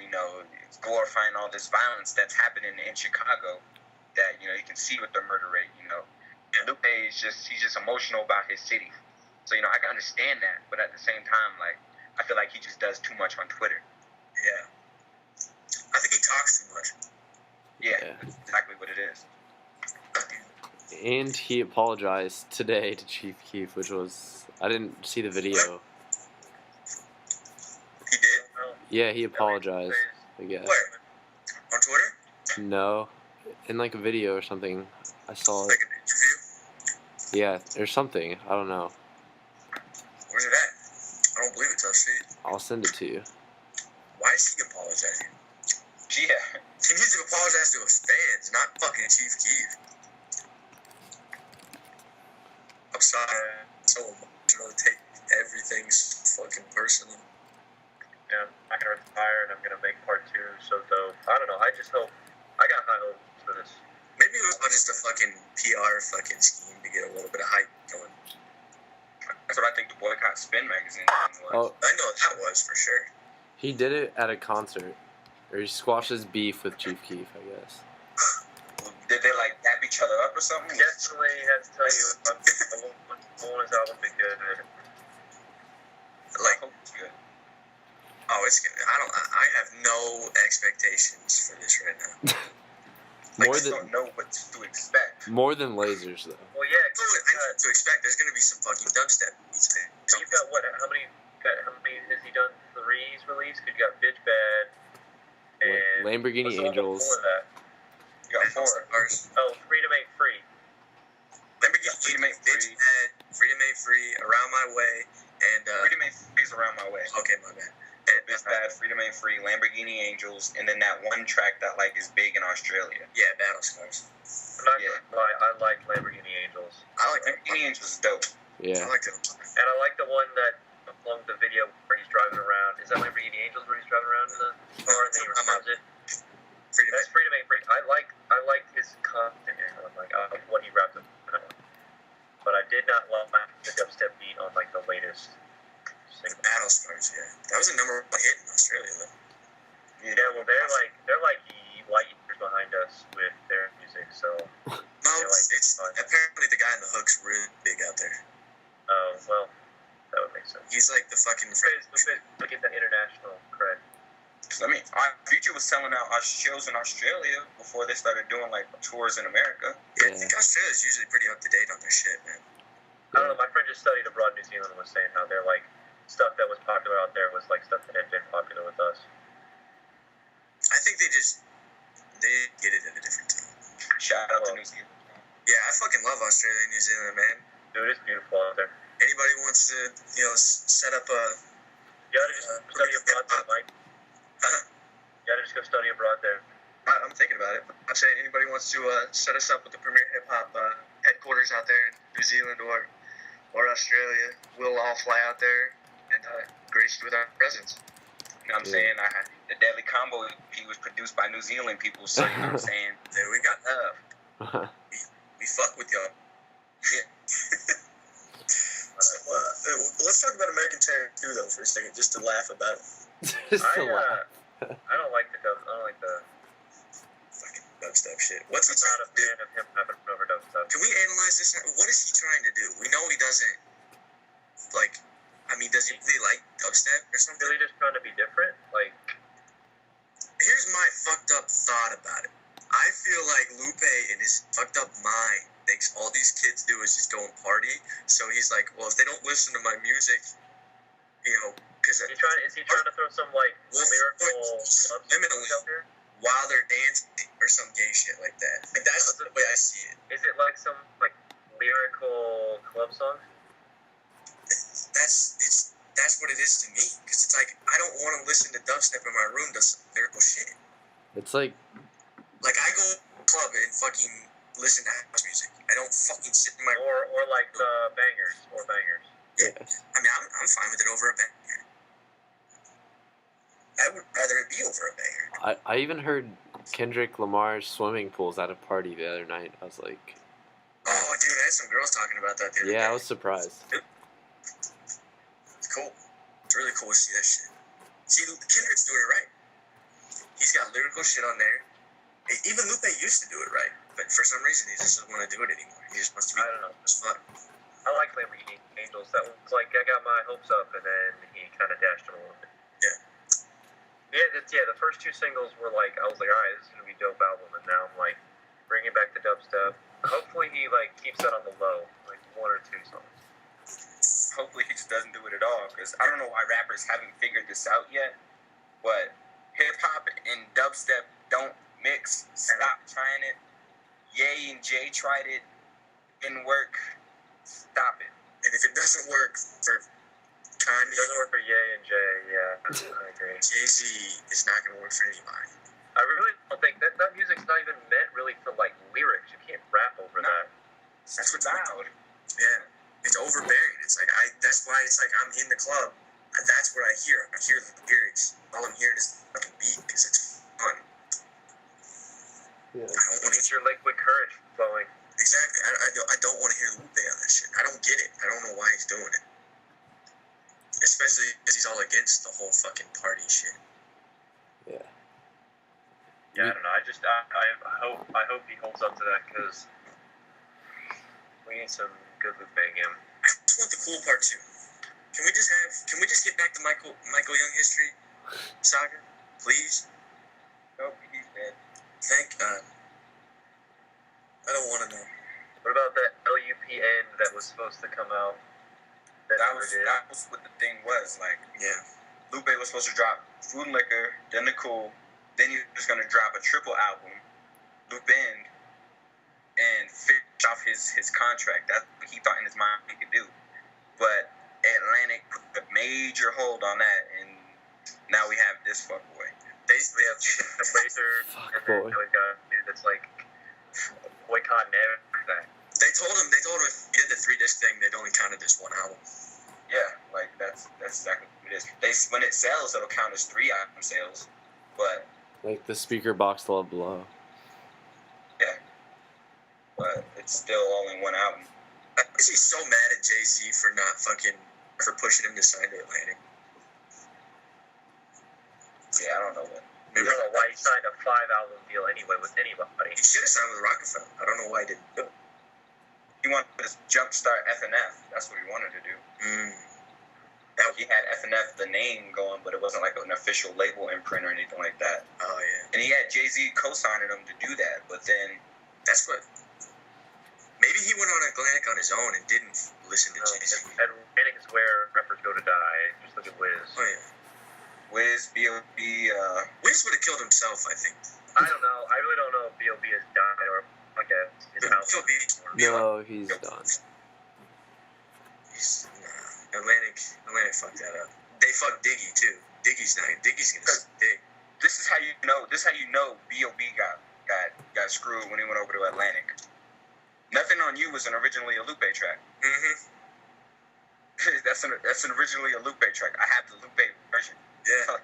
it's glorifying all this violence that's happening in Chicago. That you can see with the murder rate. And Lupe is he's just emotional about his city. So I can understand that, but at the same time, like I feel like he just does too much on Twitter. Yeah, I think he talks too much. Yeah, that's exactly what it is. and he apologized today to Chief Keef, which was, I didn't see the video. He did? Yeah, he apologized, I guess. Where? On Twitter? No, in like a video or something. I saw it. Like an interview? Yeah, or something. I don't know. Where's it at? I don't believe it till I see it. I'll send it to you. Why is he apologizing? Yeah. He needs to apologize to his fans, not fucking Chief Keef. I'm sorry. So emotional. Take everything fucking personal. Yeah, I'm not gonna retire, and I'm gonna make part 2 so dope. I don't know. I just hope. I got high hopes for this. Maybe it was just a fucking PR fucking scheme to get a little bit of hype going. That's what I think the Boycott Spin magazine was. Oh, I know that was for sure. he did it at a concert. Or he squashed his beef with Chief Keef, I guess. Did they like dap each other up or something? Definitely have to tell you, I want his album to be good. Like, I hope it's good. oh, it's good. I have no expectations for this right now. I More just than don't know what to expect. more than lasers, though. Well, yeah, I know what to expect. There's gonna be some fucking dubstep beats. so you've got what? How many has he done? 3 he's released? Because you got Bitch Bad. And Lamborghini what's the one Angels. before that? You got 4. Oh, Freedom Ain't Free. Freedom Ain't Free, Around My Way, and Freedom Ain't Free is Around My Way. okay, my bad. And It's Bad, Freedom Ain't Free, Lamborghini Angels, and then that one track that like is big in Australia. yeah, Battle Scars. I'm not Yeah. gonna lie, I like Lamborghini Angels. I like that. Lamborghini Angels is dope. Yeah. I liked it. And I like the one that along the video where he's driving around. Is that Lamborghini Angels where he's driving around in the car and then he returns it? Freedom That's Freedom Ain't Free. I like his content here. Like what he rapped about. But I did not love the dubstep beat on like the latest single. Battle Scars. Yeah, that was a number 1 hit in Australia though. Yeah, well they're like light years behind us with their music. So No, it's apparently the guy in the hook's really big out there. Oh, well, that would make sense. He's like the fucking. Look at the international cred. I mean, Future was selling out our shows in Australia before they started doing like tours in America. Yeah, I think Australia's usually pretty up to date on their shit, man. I don't know. My friend just studied abroad in New Zealand and was saying how they're like stuff that was popular out there was like stuff that had been popular with us. I think they get it at a different time. Shout out to New Zealand. Yeah, I fucking love Australia and New Zealand, man. Dude, it's beautiful out there. Anybody wants to, set up a. You gotta just study abroad there, Mike. You gotta just go study abroad there. I'm thinking about it. I'm saying anybody wants to set us up with the premier hip hop headquarters out there in New Zealand or Australia, we'll all fly out there and grace you with our presence. You know what I'm saying? The Deadly Combo, he was produced by New Zealand people, so you know what I'm saying? There we got love. We fuck with y'all. Yeah. So, let's talk about American Terror 2 though for a second, just to laugh about it. I don't like the fucking dubstep shit. What's he I'm trying not a to do? fan of him having over dubstep. Can we analyze this? What is he trying to do? We know he doesn't does he really like dubstep or something? Really just trying to be different? Like, here's my fucked up thought about it. I feel like Lupe in his fucked up mind thinks all these kids do is just go and party. So he's like, well, if they don't listen to my music, because is he trying to throw some like lyrical subliminally out there while they're dancing or some gay shit like that? Like that's the way I see it. Is it like some like lyrical club song? That's what it is to me. Because it's like I don't want to listen to dubstep in my room to some lyrical shit. It's like I go to a club and fucking listen to house music. I don't fucking sit in my or like the bangers. Yeah. I mean, I'm fine with it over a banger. I would rather it be over a banger. I even heard Kendrick Lamar's swimming pools at a party the other night. I was like, oh, dude, I had some girls talking about that the other day. I was surprised. It's cool. It's really cool to see that shit. See, Kendrick's doing it right. He's got lyrical shit on there. Even Lupe used to do it right, but for some reason he just doesn't want to do it anymore. He just wants to be just fun. I like Lamborghini Angels. That was like I got my hopes up, and then he kind of dashed them a little bit. Yeah. The first two singles were like I was like, all right, this is gonna be a dope album, and now I'm like bringing back the dubstep. Hopefully he like keeps that on the low, like one or two songs. Hopefully he just doesn't do it at all, because I don't know why rappers haven't figured this out yet, but hip hop and dubstep don't mix. Stop trying it. Ye and Jay tried it. Didn't work. Stop it. And if it doesn't work for Kanye, it doesn't work for Ye and Jay. Yeah, I agree. Jay-Z is not going to work for anybody. I really don't think that music's not even meant really for like lyrics. You can't rap over that. That's what's loud. Yeah, it's overbearing. It's like that's why it's like I'm in the club. And that's what I hear. I hear the lyrics. All I'm hearing is the fucking beat because it's fun. Yeah. I don't want to It's your liquid courage flowing. Exactly. I don't want to hear Lupe on that shit. I don't get it. I don't know why he's doing it. Especially because he's all against the whole fucking party shit. Yeah. Yeah, I don't know. I hope he holds up to that because we need some good Lupe again. I just want the cool part too. Can we just get back to Michael Young history saga, please? Nope, he's dead. Thank God. I don't want to know. What about that LUPN that was supposed to come out? That was what the thing was. Like, yeah, Lupe was supposed to drop Food and Liquor, then The Cool, then he was going to drop a triple album, Lupin, and finish off his contract. That's what he thought in his mind he could do. But Atlantic put a major hold on that, and now we have this fuckboy. Basically, have a Razor, and then we got a dude that's like boycotting everything. They told him if he did the 3-disc thing, they'd only count it as one album. Yeah, like that's exactly what it is. When it sells, it'll count as 3 album sales, but like the speaker box love below. Yeah, but it's still only one album. Is he so mad at Jay-Z for pushing him to sign to Atlantic? Yeah, I don't know what. I don't know why he signed a 5-album deal anyway with anybody. He should have signed with Rockefeller. I don't know why he didn't do it. He wanted to jumpstart FNF. That's what he wanted to do. He had FNF, the name going, but it wasn't like an official label imprint or anything like that. Oh, yeah. And he had Jay-Z co-signing him to do that, but then... That's what... Maybe he went on Atlantic on his own and didn't listen to Jay-Z. Atlantic is where rappers go to die. Just look at Wiz. Oh, yeah. Wiz, B.O.B., Wiz would have killed himself, I think. I don't know. I really don't know if B.O.B. has died or like his album. No, he's done. Atlantic fucked that up. They fucked Diggy too. Diggy's gonna dig. This is how you know B.O.B. got screwed when he went over to Atlantic. Nothing on You was originally a Lupe track. That's originally a Lupe track. I have the Lupe version. Yeah.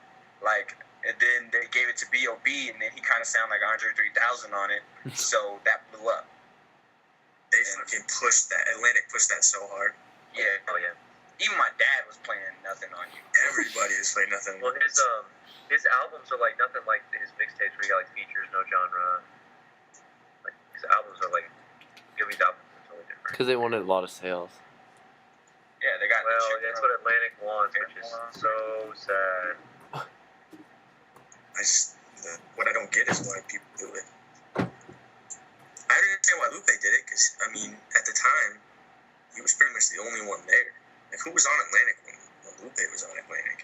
And then they gave it to B.O.B. and then he kind of sounded like Andre 3000 on it. So that blew up. They fucking pushed that. Atlantic pushed that so hard. Yeah. Oh yeah. Even my dad was playing Nothing on You. Everybody was playing Nothing. Well, his albums are like nothing like his mixtapes where you got like features, no genre. Like his albums are like Gibby's albums are totally different. Because they wanted a lot of sales. Yeah, they got. Well, that's what Atlantic wants, which is so sad. What I don't get is why people do it. I don't understand why Lupe did it, because I mean, at the time, he was pretty much the only one there. Like, who was on Atlantic when Lupe was on Atlantic?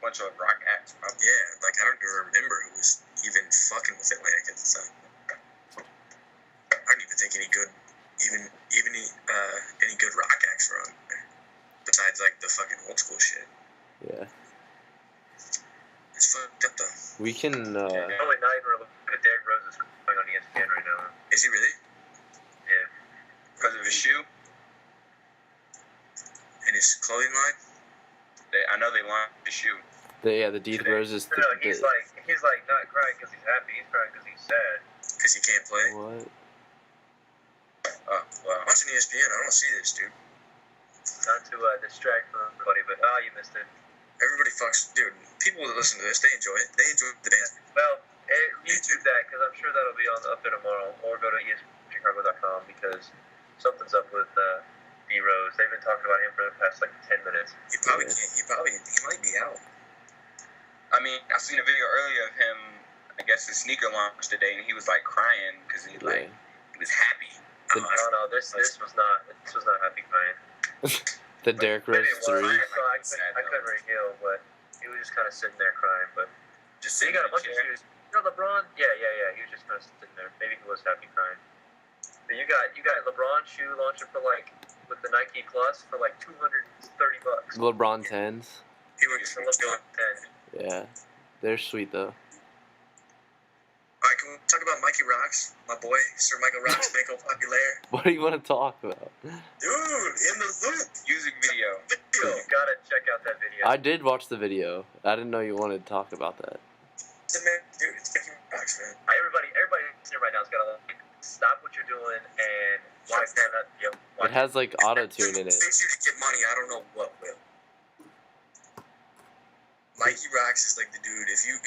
Bunch of rock acts, probably. Yeah, like I don't even remember who was even fucking with Atlantic at the time. I don't even think any good rock acts were on there. Besides like the fucking old school shit. Yeah. It's fucked up though. We can. The only night we're looking at Derrick Rose is playing on ESPN right now. Is he really? Yeah. Because of his shoe? And his clothing line? I know they launched the shoe. The Deep Roses. No, he's like not crying because he's happy. He's crying because he's sad. Because he can't play? What? Oh, wow. I'm watching ESPN. I don't see this, dude. Not to distract from everybody, but you missed it. Everybody fucks. Dude, people that listen to this, they enjoy it. They enjoy the dance. Well, YouTube that, because I'm sure that'll be up there tomorrow. Or go to ESPNChicago.com because something's up with D-Rose. They've been talking about him for the past like 10 minutes. He probably can't. He might be out. I mean, I seen a video earlier of him, I guess his sneaker launch today, and he was like crying because he was happy. No, this was not happy crying. The Derrick Rose 3. I couldn't really heal, but he was just kind of sitting there crying. But he got a bunch of shoes. You know LeBron? Yeah. He was just kind of sitting there. Maybe he was happy crying. But you got LeBron shoe launching for like with the Nike Plus for like $230. LeBron 10s. He was LeBron 10. Yeah. They're sweet though. Alright, can we talk about Mikey Rocks? My boy, Sir Michael Rocks, Banco Populaire. What do you want to talk about? Dude, in the loop. Music video. You gotta check out that video. I did watch the video. I didn't know you wanted to talk about that. Dude, it's Mikey Rocks, man. Everybody listening right now has gotta stop what you're doing and watch that video. It has like auto-tune in it. If you to get money, I don't know what will. Mikey Rocks is like the dude. If you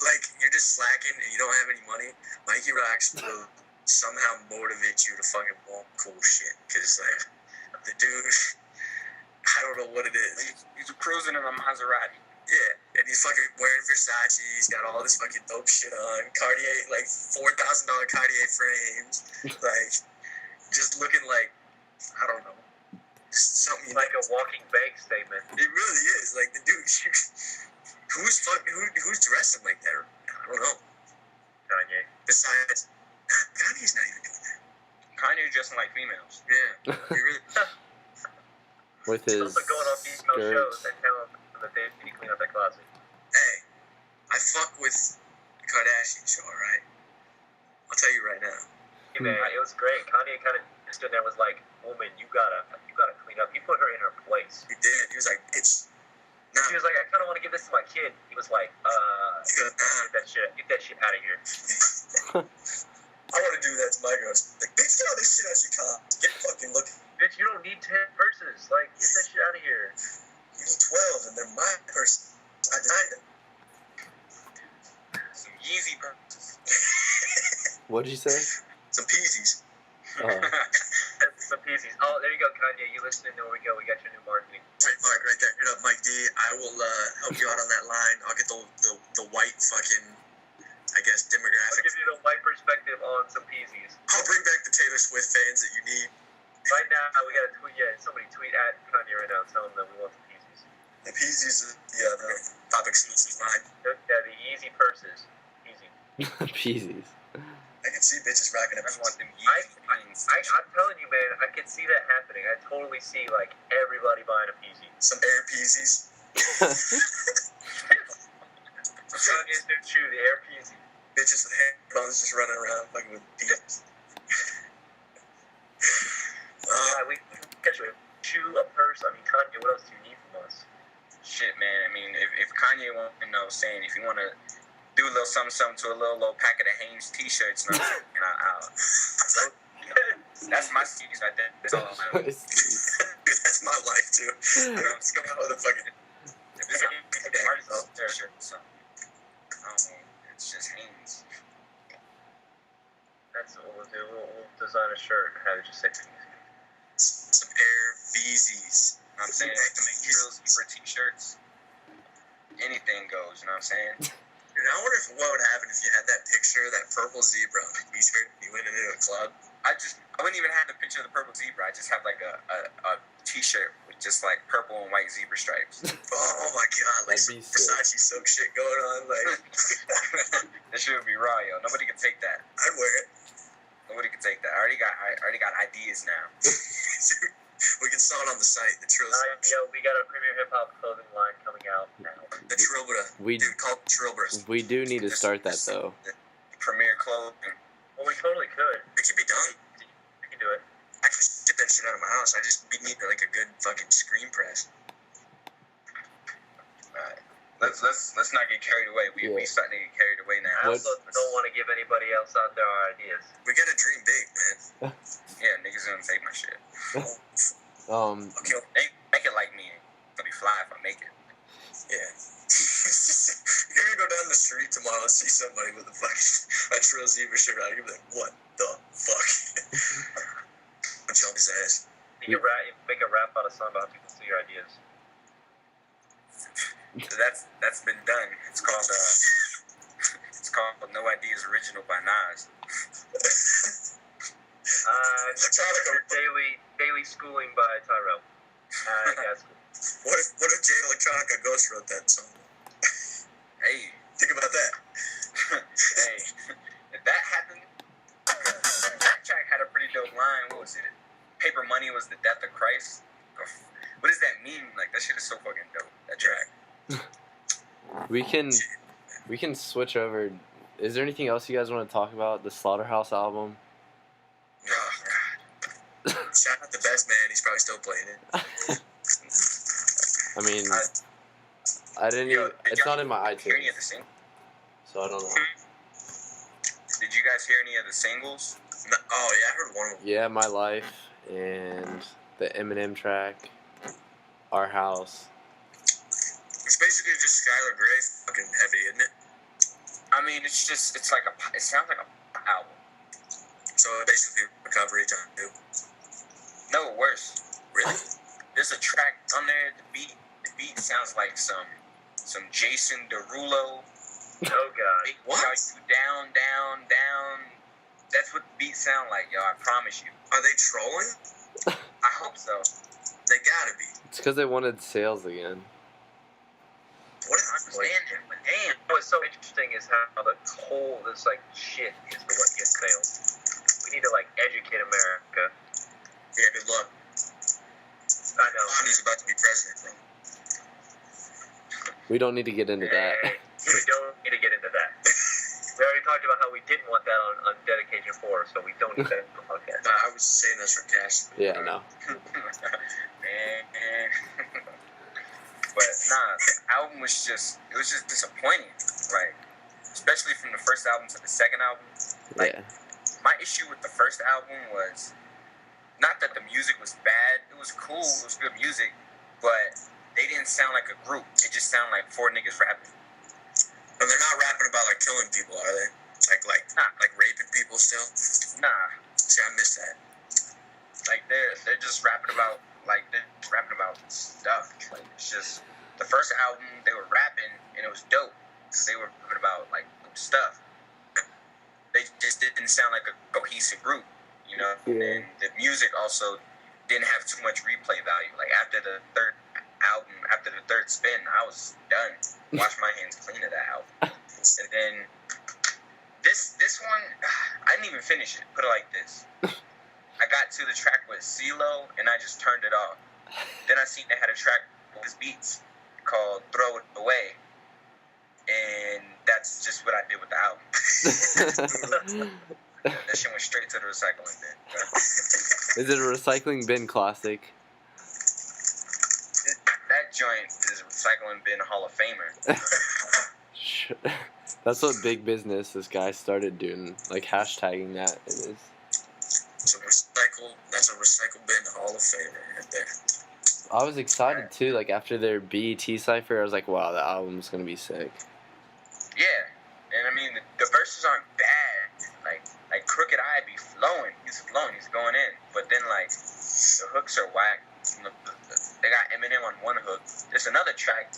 like you're just slacking and you don't have any money, Mikey Rocks will somehow motivate you to fucking want cool shit. Cause like the dude, I don't know what it is. He's cruising in a Maserati. Yeah, and he's fucking wearing Versace. He's got all this fucking dope shit on. Cartier, like $4,000 Cartier frames. Like just looking like I don't know. Something like a walking bank statement. It really is. Like the dude, who's dressing like that? I don't know. Kanye. Besides, Kanye's not even doing that. Kanye's dressing like females. Yeah, he really. With his also going on female shows and tell them that they need to clean up that closet. Hey, I fuck with Kardashian show, alright? I'll tell you right now. Yeah, man, it was great. Kanye kind of stood there and was like, "Woman, you gotta clean up." He put her in her place. He did. He was like, "Bitch." Nah. He was like, "I kind of want to give this to my kid." He was like, get that shit out of here." I want to do that to my girls. Like, bitch, get all this shit out your car. Get fucking looking. Bitch, you don't need 10 purses. Like, get that shit out of here. You need 12, and they're my purses. I designed them. Yeezy purses. What'd you say? Some Peasies. Oh. Some pieces. Oh, there you go, Kanye. You listening? There we go. We got your new marketing. Trademark right there. Hit up Mike D. I will help you out on that line. I'll get the white fucking, I guess, I'll demographic. give you the white perspective on some peasies. I'll bring back the Taylor Swift fans that you need. Right now, we got to tweet. Yeah, somebody tweet at Kanye right now. Tell him that we want the peasies. The Peasies, the top exclusive line. Yeah, the easy purses. Easy. Peasies. I can see bitches rocking I up. just want them Yeezy jeans. I'm telling you, man, I can see that happening. I totally see, like, everybody buying a peasy. Some Air Peasies. Kanye's new shoe, the Air Peasy. Bitches with headphones just running around fucking with beats. Yeah, we get you a shoe, a purse. I mean, Kanye, what else do you need from us? Shit, man. I mean, if Kanye want, saying if you want to do a little something to a little packet of Hanes t-shirts, that's my CDs right there. That's all I'm Dude, that's my life too. I'm just going out with a fucking. If it's a artist t-shirt or something, it's just Hanes. That's what we'll do. We'll design a shirt and have it just say peasy. Some Air Beezies. You know what I'm saying? I can make Trill Zebra t-shirts. Anything goes, you know what I'm saying? Dude, I wonder what would happen if you had that picture, that purple zebra on a t-shirt, and you went into a club. I wouldn't even have the picture of the purple zebra. I just have like a t-shirt with just like purple and white zebra stripes. Oh my god, like some That'd be sick. Versace silk shit going on. Like, That shit would be raw, yo. Nobody can take that. I'd wear it. Nobody can take that. I already got ideas now. We can sell it on the site, the Trill. Yo, we got a Premier Hip Hop clothing line coming out now. The Trilbra. Dude, called Trilbra. We do need to start that though. Premier clothing. Well, we totally could. It could be done. We can do it. I could ship that shit out of my house. We need like a good fucking screen press. Alright. Let's not get carried away. We starting to get carried away now. I also don't want to give anybody else out there our ideas. We gotta dream big, man. Yeah, niggas gonna take my shit. Okay, Make it like me. It's gonna be fly if I make it. yeah. You're gonna go down the street tomorrow and see somebody with a Trill Zebra shirt on. You're gonna be like, what the fuck? I'll jump his ass. You make a rap out of song about people see your ideas. That's been done. It's called No Ideas Original by Nas. Daily schooling by Tyrell. Yes. What if Jay Electronica Ghost wrote that song? Hey, Think about that. hey, if that happened, that track had a pretty dope line. What was it? Paper Money was the death of Christ. What does that mean? Like, that shit is so fucking dope. That track. We can switch over. Is there anything else you guys want to talk about? The Slaughterhouse album? Oh, God. Shout out the best man. He's probably still playing it. I mean, I didn't even. It's not in my Hear any iTunes, of the singles? so I don't know. Did you guys hear any of the singles? No, oh, yeah, I heard one of them. Yeah, My Life and the Eminem track, Our House. It's basically just Skylar Grey fucking heavy, isn't it? I mean, it sounds like a album. So basically recovery time too. No, worse. Really? There's a track on there. The beat sounds like some Jason Derulo. Oh God. What? You down. That's what the beats sound like, yo. I promise you. Are they trolling? I hope so. They gotta be. It's because they wanted sales again. What I understand him, but damn. What's so interesting is how this like shit is for what gets sales. We need to like educate America. Yeah, good luck. I know. He's about to be president, bro. We don't need to get into that. Hey, we don't need to get into that. We already talked about how we didn't want that on Dedication 4, so we don't need that on the podcast. I was saying this for cash. Yeah, no. But nah, the album was just disappointing. Like, especially from the first album to the second album. Like, Yeah. my issue with the first album was not that the music was bad. It was cool. It was good music, but they didn't sound like a group. It just sounded like four niggas rapping. And they're not rapping about about like killing people, are they? Like raping people still? Nah. See, I missed that. Like they're just rapping about stuff. Like it's just the first album they were rapping and it was dope because they were rapping about like stuff. They just didn't sound like a cohesive group, you know. Yeah. And the music also didn't have too much replay value. Like after the third album, after the third spin, I was done. Wash my hands clean of that album. And then this one, I didn't even finish it. Put it like this. I got to the track with CeeLo, and I just turned it off. Then I seen they had a track with his beats called Throw It Away. And that's just what I did with the album. That shit went straight to the recycling bin. Is it a recycling bin classic? That joint is a recycling bin Hall of Famer. That's what big business this guy started doing, like hashtagging that. It is. That's a recycle bin Hall of Famer right there. I was excited too. Like after their BET cipher, I was like, "Wow, the album's gonna be sick." Yeah, and I mean the verses aren't bad. Like Crooked Eye be flowing. He's flowing. He's going in. But then like the hooks are whack. They got Eminem on one hook. There's another track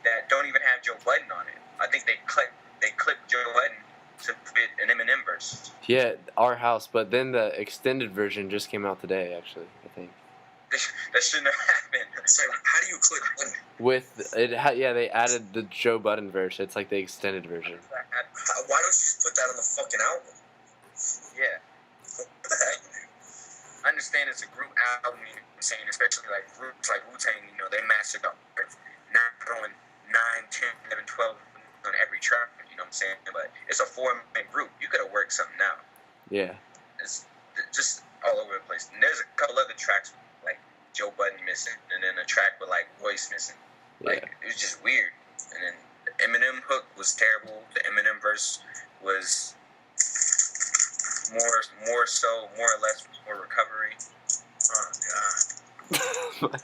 that don't even have Joe Budden on it. I think they clipped Joe Budden to fit an Eminem verse. Yeah, Our House. But then the extended version just came out today, actually. I think. That shouldn't have happened. It's like, how do you clip Budden? With it, yeah, they added the Joe Budden version. It's like the extended version. Why don't you just put that on the fucking album? Yeah. What the heck? I understand it's a group album, you know what I'm saying, especially like groups like Wu-Tang, you know, they mastered up, not throwing 9, 10, 11, 12 on every track, you know what I'm saying, but it's a 4-man group. You could have worked something out. Yeah. It's just all over the place. And there's a couple other tracks like Joe Budden missing, and then a track with like Royce missing. Like, it was just weird. And then the Eminem hook was terrible. The Eminem verse was more or less recovery. Oh God.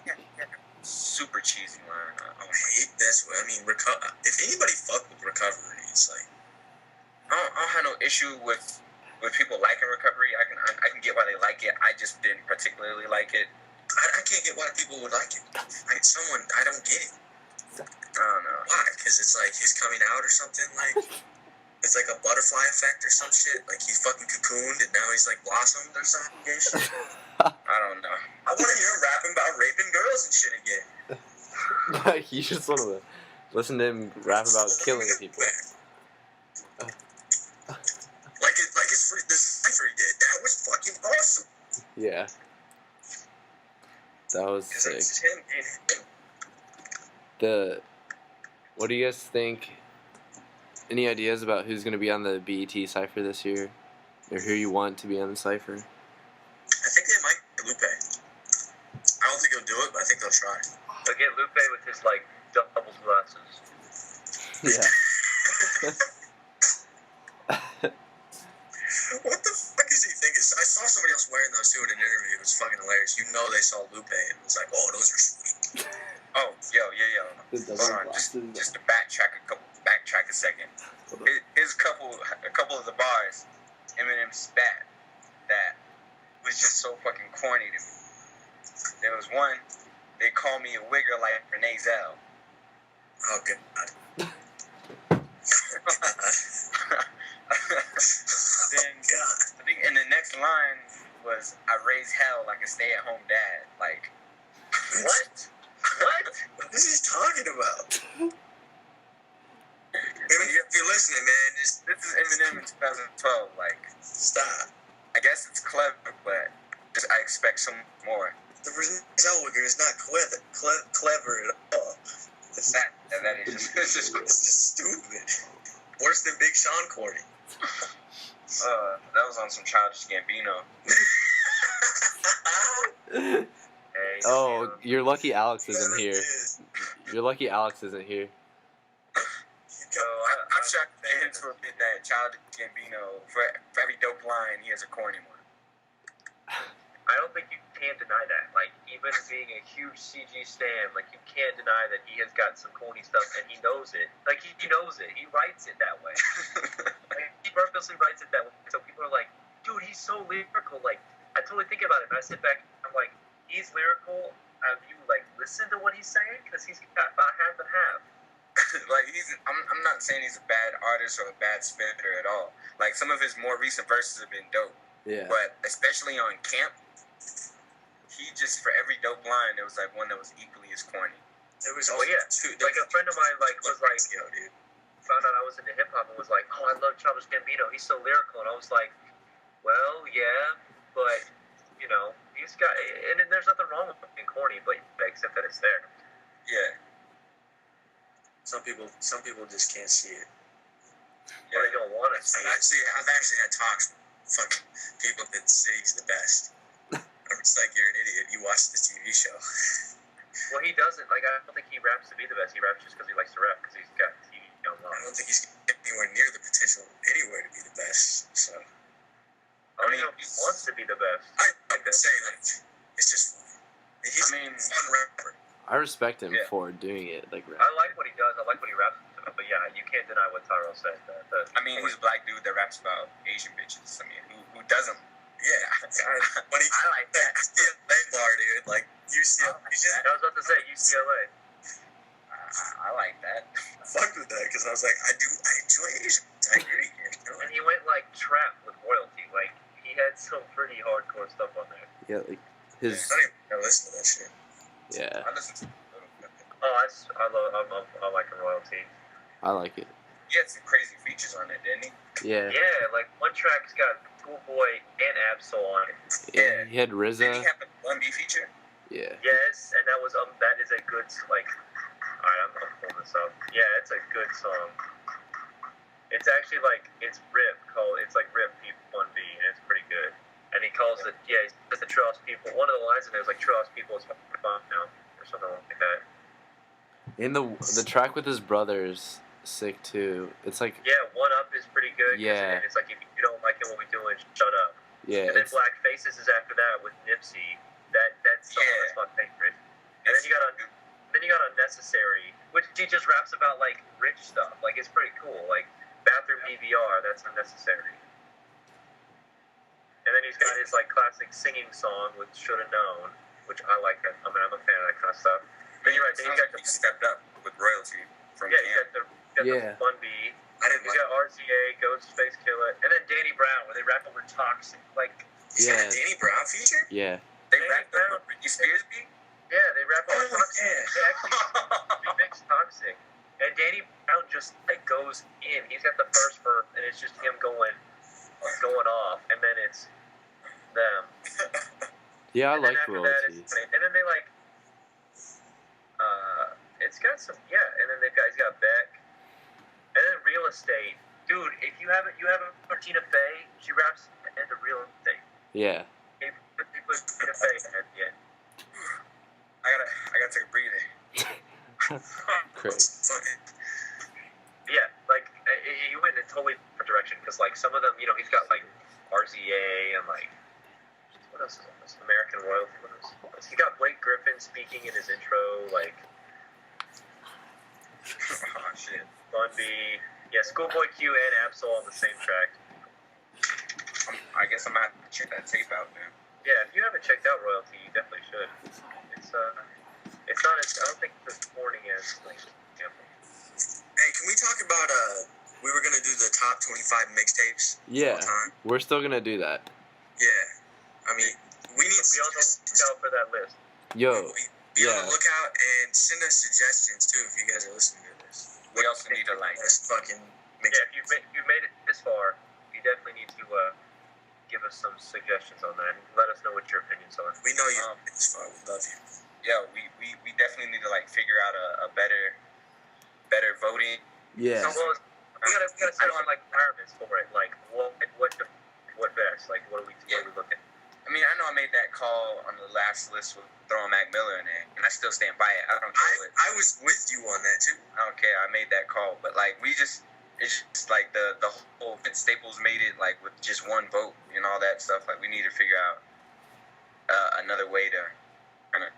Super cheesy line. I hate this. I mean, if anybody fuck with recovery, it's like I don't have no issue with people liking recovery. I can get why they like it. I just didn't particularly like it. I can't get why people would like it. Like I don't get it. I don't know why. Because it's like he's coming out or something. Like it's like a butterfly effect or some shit. Like he fucking cocooned and now he's like blossomed or something. I don't know. I want to hear him rapping about raping girls and shit again. You just want to listen to him rap about killing people. Like it's free. The cipher he did. That was fucking awesome. Yeah. That was sick. It's him. What do you guys think? Any ideas about who's going to be on the BET cipher this year? Or who you want to be on the cipher? I think they might get Lupe. I don't think he'll do it, but I think they'll try. They'll get Lupe with his, like, double glasses. Yeah. What the fuck is he thinking? I saw somebody else wearing those too in an interview. It was fucking hilarious. You know they saw Lupe and was like, oh, those are sweet. Oh, yo. Hold on. Just to backtrack a second. A couple of the bars Eminem spat that was just so fucking corny to me. There was one, they call me a wigger like Renee Zell. Oh, God. Then I think in the next line was, I raise hell like a stay-at-home dad. Like, what? What is he talking about? If you're listening, man, this is Eminem in 2012. Like, stop. I guess it's clever, but I expect some more. The Renzel wigger is not clever at all. That is just stupid. Worse than Big Sean Cordy. That was on some Childish Gambino. Hey, oh, you're lucky Alex isn't here. You're lucky Alex isn't here. I'm shocked they to admit that Childish Gambino, for every dope line, he has a corny one. I don't think you can deny that. Like, even being a huge CG stan, like you can't deny that he has got some corny stuff, and he knows it. Like he knows it. He writes it that way. Like, he purposely writes it that way. So people are like, dude, he's so lyrical. Like I totally think about it. And I sit back, I'm like, he's lyrical. Have you like listened to what he's saying? Because he's got about half and half. Like I'm not saying he's a bad artist or a bad spitter at all. Like some of his more recent verses have been dope. Yeah. But especially on Camp, he just, for every dope line, there was like one that was equally as corny. There was Like a friend of mine was like, dude. found out I was into hip hop and was like, oh, I love Childish Gambino. He's so lyrical, and I was like, well, yeah, but you know, he's got, and there's nothing wrong with being corny, but except that it's there. Yeah. Some people just can't see it. Or they don't want to see it. I've actually had talks with fucking people that say he's the best. I'm just like, you're an idiot. You watched the TV show. Well, he doesn't. Like, I don't think he raps to be the best. He raps just because he likes to rap, because he's got TV on. I don't think he's anywhere near the potential anywhere to be the best. So I don't know if he wants to be the best. I'm just saying, like, it's just fun. He's a fun rapper. I respect him for doing it. Like, I like what he does. I like what he raps about. But yeah, you can't deny what Tyrell said. I mean, he's a black dude that raps about Asian bitches. I mean, who doesn't? Yeah. When he, I like that. UCLA bar, dude. Like, UCLA. I was about to say UCLA. I like that. I fucked with that because I was like, I enjoy Asians. I agree. You know? And he went like trap with royalty. Like he had some pretty hardcore stuff on there. yeah, like his. I don't even know listen to that shit. Yeah, I listen to I like a royalty. I like it. He had some crazy features on it, didn't he? Yeah. Yeah, like one track's got Schoolboy and Absol on it. Yeah. He had Did RZA. he have a 1B feature? Yeah. Yes, and that is a good like. Alright, I'm pulling this up. Yeah, it's a good song. It's actually like it's like Rip People 1B, and it's pretty good. And he calls it he says the True House People. One of the lines in there is like True House People is fucking bomb now, or something like that. In the track with his brothers, sick too. It's like Yeah, One Up is pretty good. Yeah. It's like if you don't like it, what we doing, shut up. yeah. And then It's, Black Faces is after that with Nipsey. That song is my favorite. And then you got Unnecessary, which he just raps about like rich stuff. Like it's pretty cool. Like bathroom DVR, that's unnecessary. And then he's got his like classic singing song with Shoulda Known, which I like. I'm a fan of that kind of stuff. Then you're right. Then you got He stepped up with royalty from you Camp. got the 1B. I didn't He's like got RZA, Ghostface Killer, and then Danny Brown, where they rap over Toxic. Like He's got a Danny Brown feature? yeah. They Danny rapped Brown. up Britney Spears beat? yeah, they rap over Oh, Toxic. yeah. They actually remix Toxic. And Danny Brown just like goes in. He's got the first verse, and it's just him going off, and then it's them. Yeah, I And then like after that, royalty. and then they like, it's got some, and then he's got Beck, and then Real Estate. Dude, if you haven't Martina Faye, she raps into Real Estate. Yeah. They put Martina Faye at the end. I gotta take a breather. Crazy. Fucking Yeah, like he went in a totally different direction because like some of them, he's got like RZA and like what else is on this? American Royalty. What else? He got Blake Griffin speaking in his intro, like Oh, shit. Bun B. Yeah, Schoolboy Q and Absol on the same track. I guess I'm gonna have to check that tape out, man. Yeah, if you haven't checked out Royalty, you definitely should. It's not as, I don't think it's as corny as like. Hey, can we talk about we were gonna do the top 25 mixtapes Yeah. all time? We're still gonna do that. Yeah. I mean, we need Be on the lookout for that list. Yo. be on Yeah. the lookout and send us suggestions too if you guys are listening to this. We also need to like This fucking Yeah, if you've made it this far, you definitely need to give us some suggestions on that. And let us know what your opinions are. We know you this far. We love you. yeah, we definitely need to like figure out a better voting. Yeah. So, well, we gotta set on like requirements for it. Like what best? Like what are we looking? I mean, I know I made that call on the last list with throwing Mac Miller in there, and I still stand by it. I don't care. I was with you on that too. I don't care. I made that call, but like it's just like the whole Vince Staples made it like with just one vote and all that stuff. Like we need to figure out another way to kind of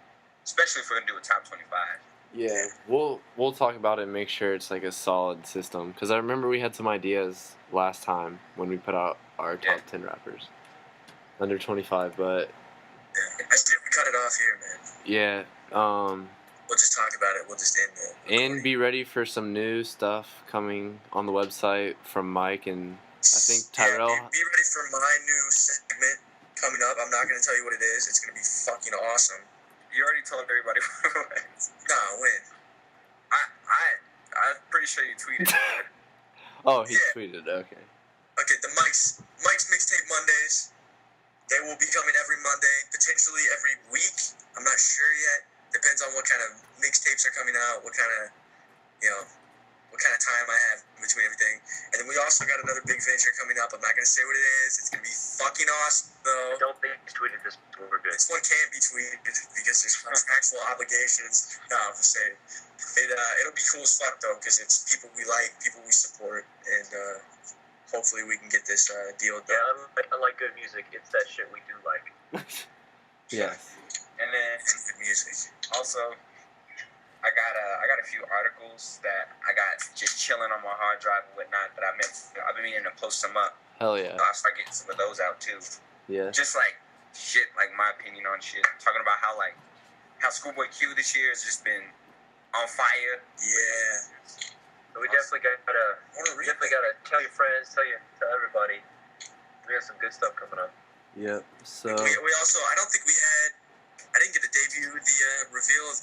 especially if we're gonna do a top 25. Yeah, we'll talk about it and make sure it's like a solid system. Because I remember we had some ideas last time when we put out our top 10 rappers under 25, but Yeah, I said we cut it off here, man. yeah. We'll just talk about it. We'll just end it. And be ready for some new stuff coming on the website from Mike and I think Tyrell. Yeah, be ready for my new segment coming up. I'm not going to tell you what it is. It's going to be fucking awesome. You already told everybody what it was. Nah, when? I'm pretty sure you tweeted it. Oh, he Yeah. tweeted. Okay. Okay, the Mike's Mixtape Mondays. They will be coming every Monday, potentially every week. I'm not sure yet. Depends on what kind of mixtapes are coming out, what kind of time I have in between everything. And then we also got another big venture coming up. I'm not going to say what it is. It's going to be fucking awesome, though. I don't think he's tweeted this before. We're good. This one can't be tweeted because there's contractual obligations. No, I'm just saying. It'll be cool as fuck, though, because it's people we like, people we support, and hopefully we can get this deal done. Yeah, unlike good music, it's that shit we do like. Yes. And then It's good music. also, I got a few articles that I got just chilling on my hard drive and whatnot that I've been meaning to post them up. Hell yeah. So I'll start getting some of those out too. Yeah. Just like shit, like my opinion on shit. Talking about how Schoolboy Q this year has just been on fire. Yeah. So we definitely gotta tell your friends, tell everybody. We got some good stuff coming up. Yep. So. We also, I didn't get to debut the reveal of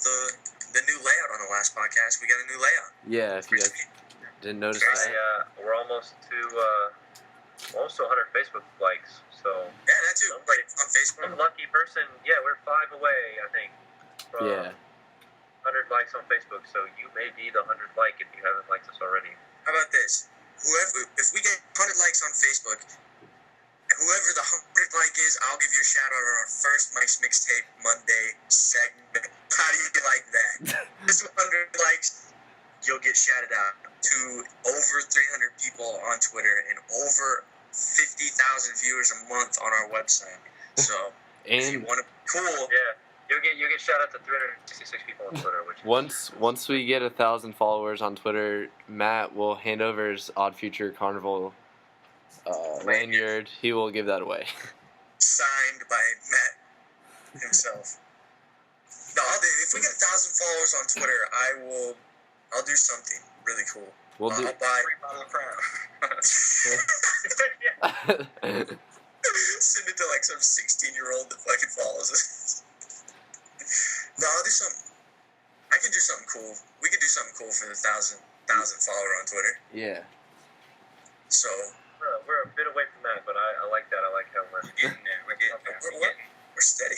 the new layout on the last podcast. We got a new layout. Yeah. If you guys didn't notice that. We're almost to 100 Facebook likes. So Yeah, that too. Like on Facebook. some lucky person. Yeah, we're 5 away, I think, from Yeah. 100 likes on Facebook. So you may be the 100th like if you haven't liked us already. How about this? If we get 100 likes on Facebook, whoever the 100th like is, I'll give you a shout out on our first Mike's Mixtape Monday segment. How do you like that? Just 100 likes, you'll get shouted out to over 300 people on Twitter and over 50,000 viewers a month on our website. So if you And want to, cool. Yeah, you'll get shout out to 366 people on Twitter. Which once we get 1,000 followers on Twitter, Matt will hand over his Odd Future Carnival lanyard. He will give that away. Signed by Matt himself. No, if we get 1,000 followers on Twitter, I'll do something really cool. We'll do. I'll buy. Free bottle of Crown. Send it to like some 16-year-old that fucking follows us. No, I'll do something. I can do something cool. We could do something cool for the 1,000 follower on Twitter. Yeah. So we're a bit away from that, but I like that. I like how we're Getting there. We're getting there. we're steady.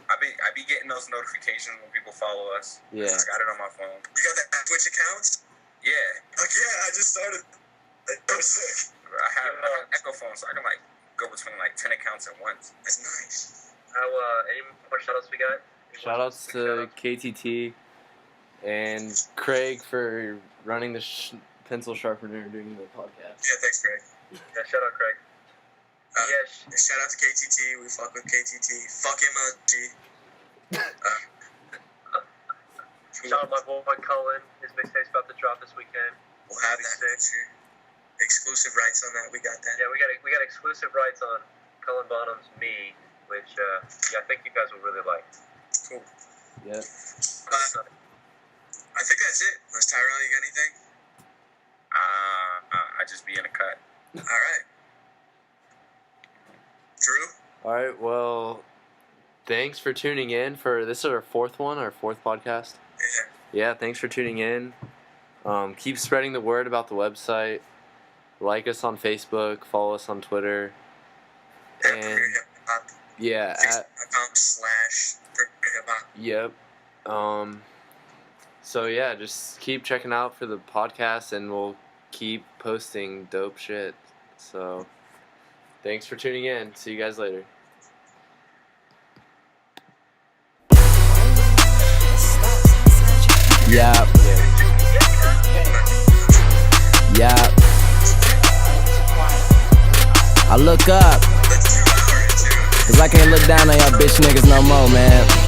I be getting those notifications when people follow us. Yeah. I got it on my phone. You got that Twitch account? Yeah. Like, yeah, I just started. That was sick. I have an Echo phone, so I can like go between like 10 accounts at once. That's nice. How any more shout outs we got? Shout outs to KTT and Craig for running the pencil sharpener during the podcast. Yeah, thanks, Greg. Yeah, shout out Craig. Yes. Shout out to KTT. We fuck with KTT. Fuck him, G. Shout out my boy Cullen. His mixtape's about to drop this weekend. We'll have that feature. Exclusive rights on that. We got that. Yeah, we got exclusive rights on Cullen Bonham's Me, which I think you guys will really like. Cool. Yeah. I think that's it. Unless Tyrell, you got anything? I just be in a cut. All right. Drew? All right. Well, thanks for tuning in this is our fourth podcast. Yeah. Yeah. Thanks for tuning in. Keep spreading the word about the website. Like us on Facebook. Follow us on Twitter. And yeah. Facebook.com/hip-hop. Yep. So yeah, just keep checking out for the podcast, and we'll keep posting dope shit. So, thanks for tuning in. See you guys later. Yeah. Yeah. I look up, cause I can't look down on y'all bitch niggas no more, man.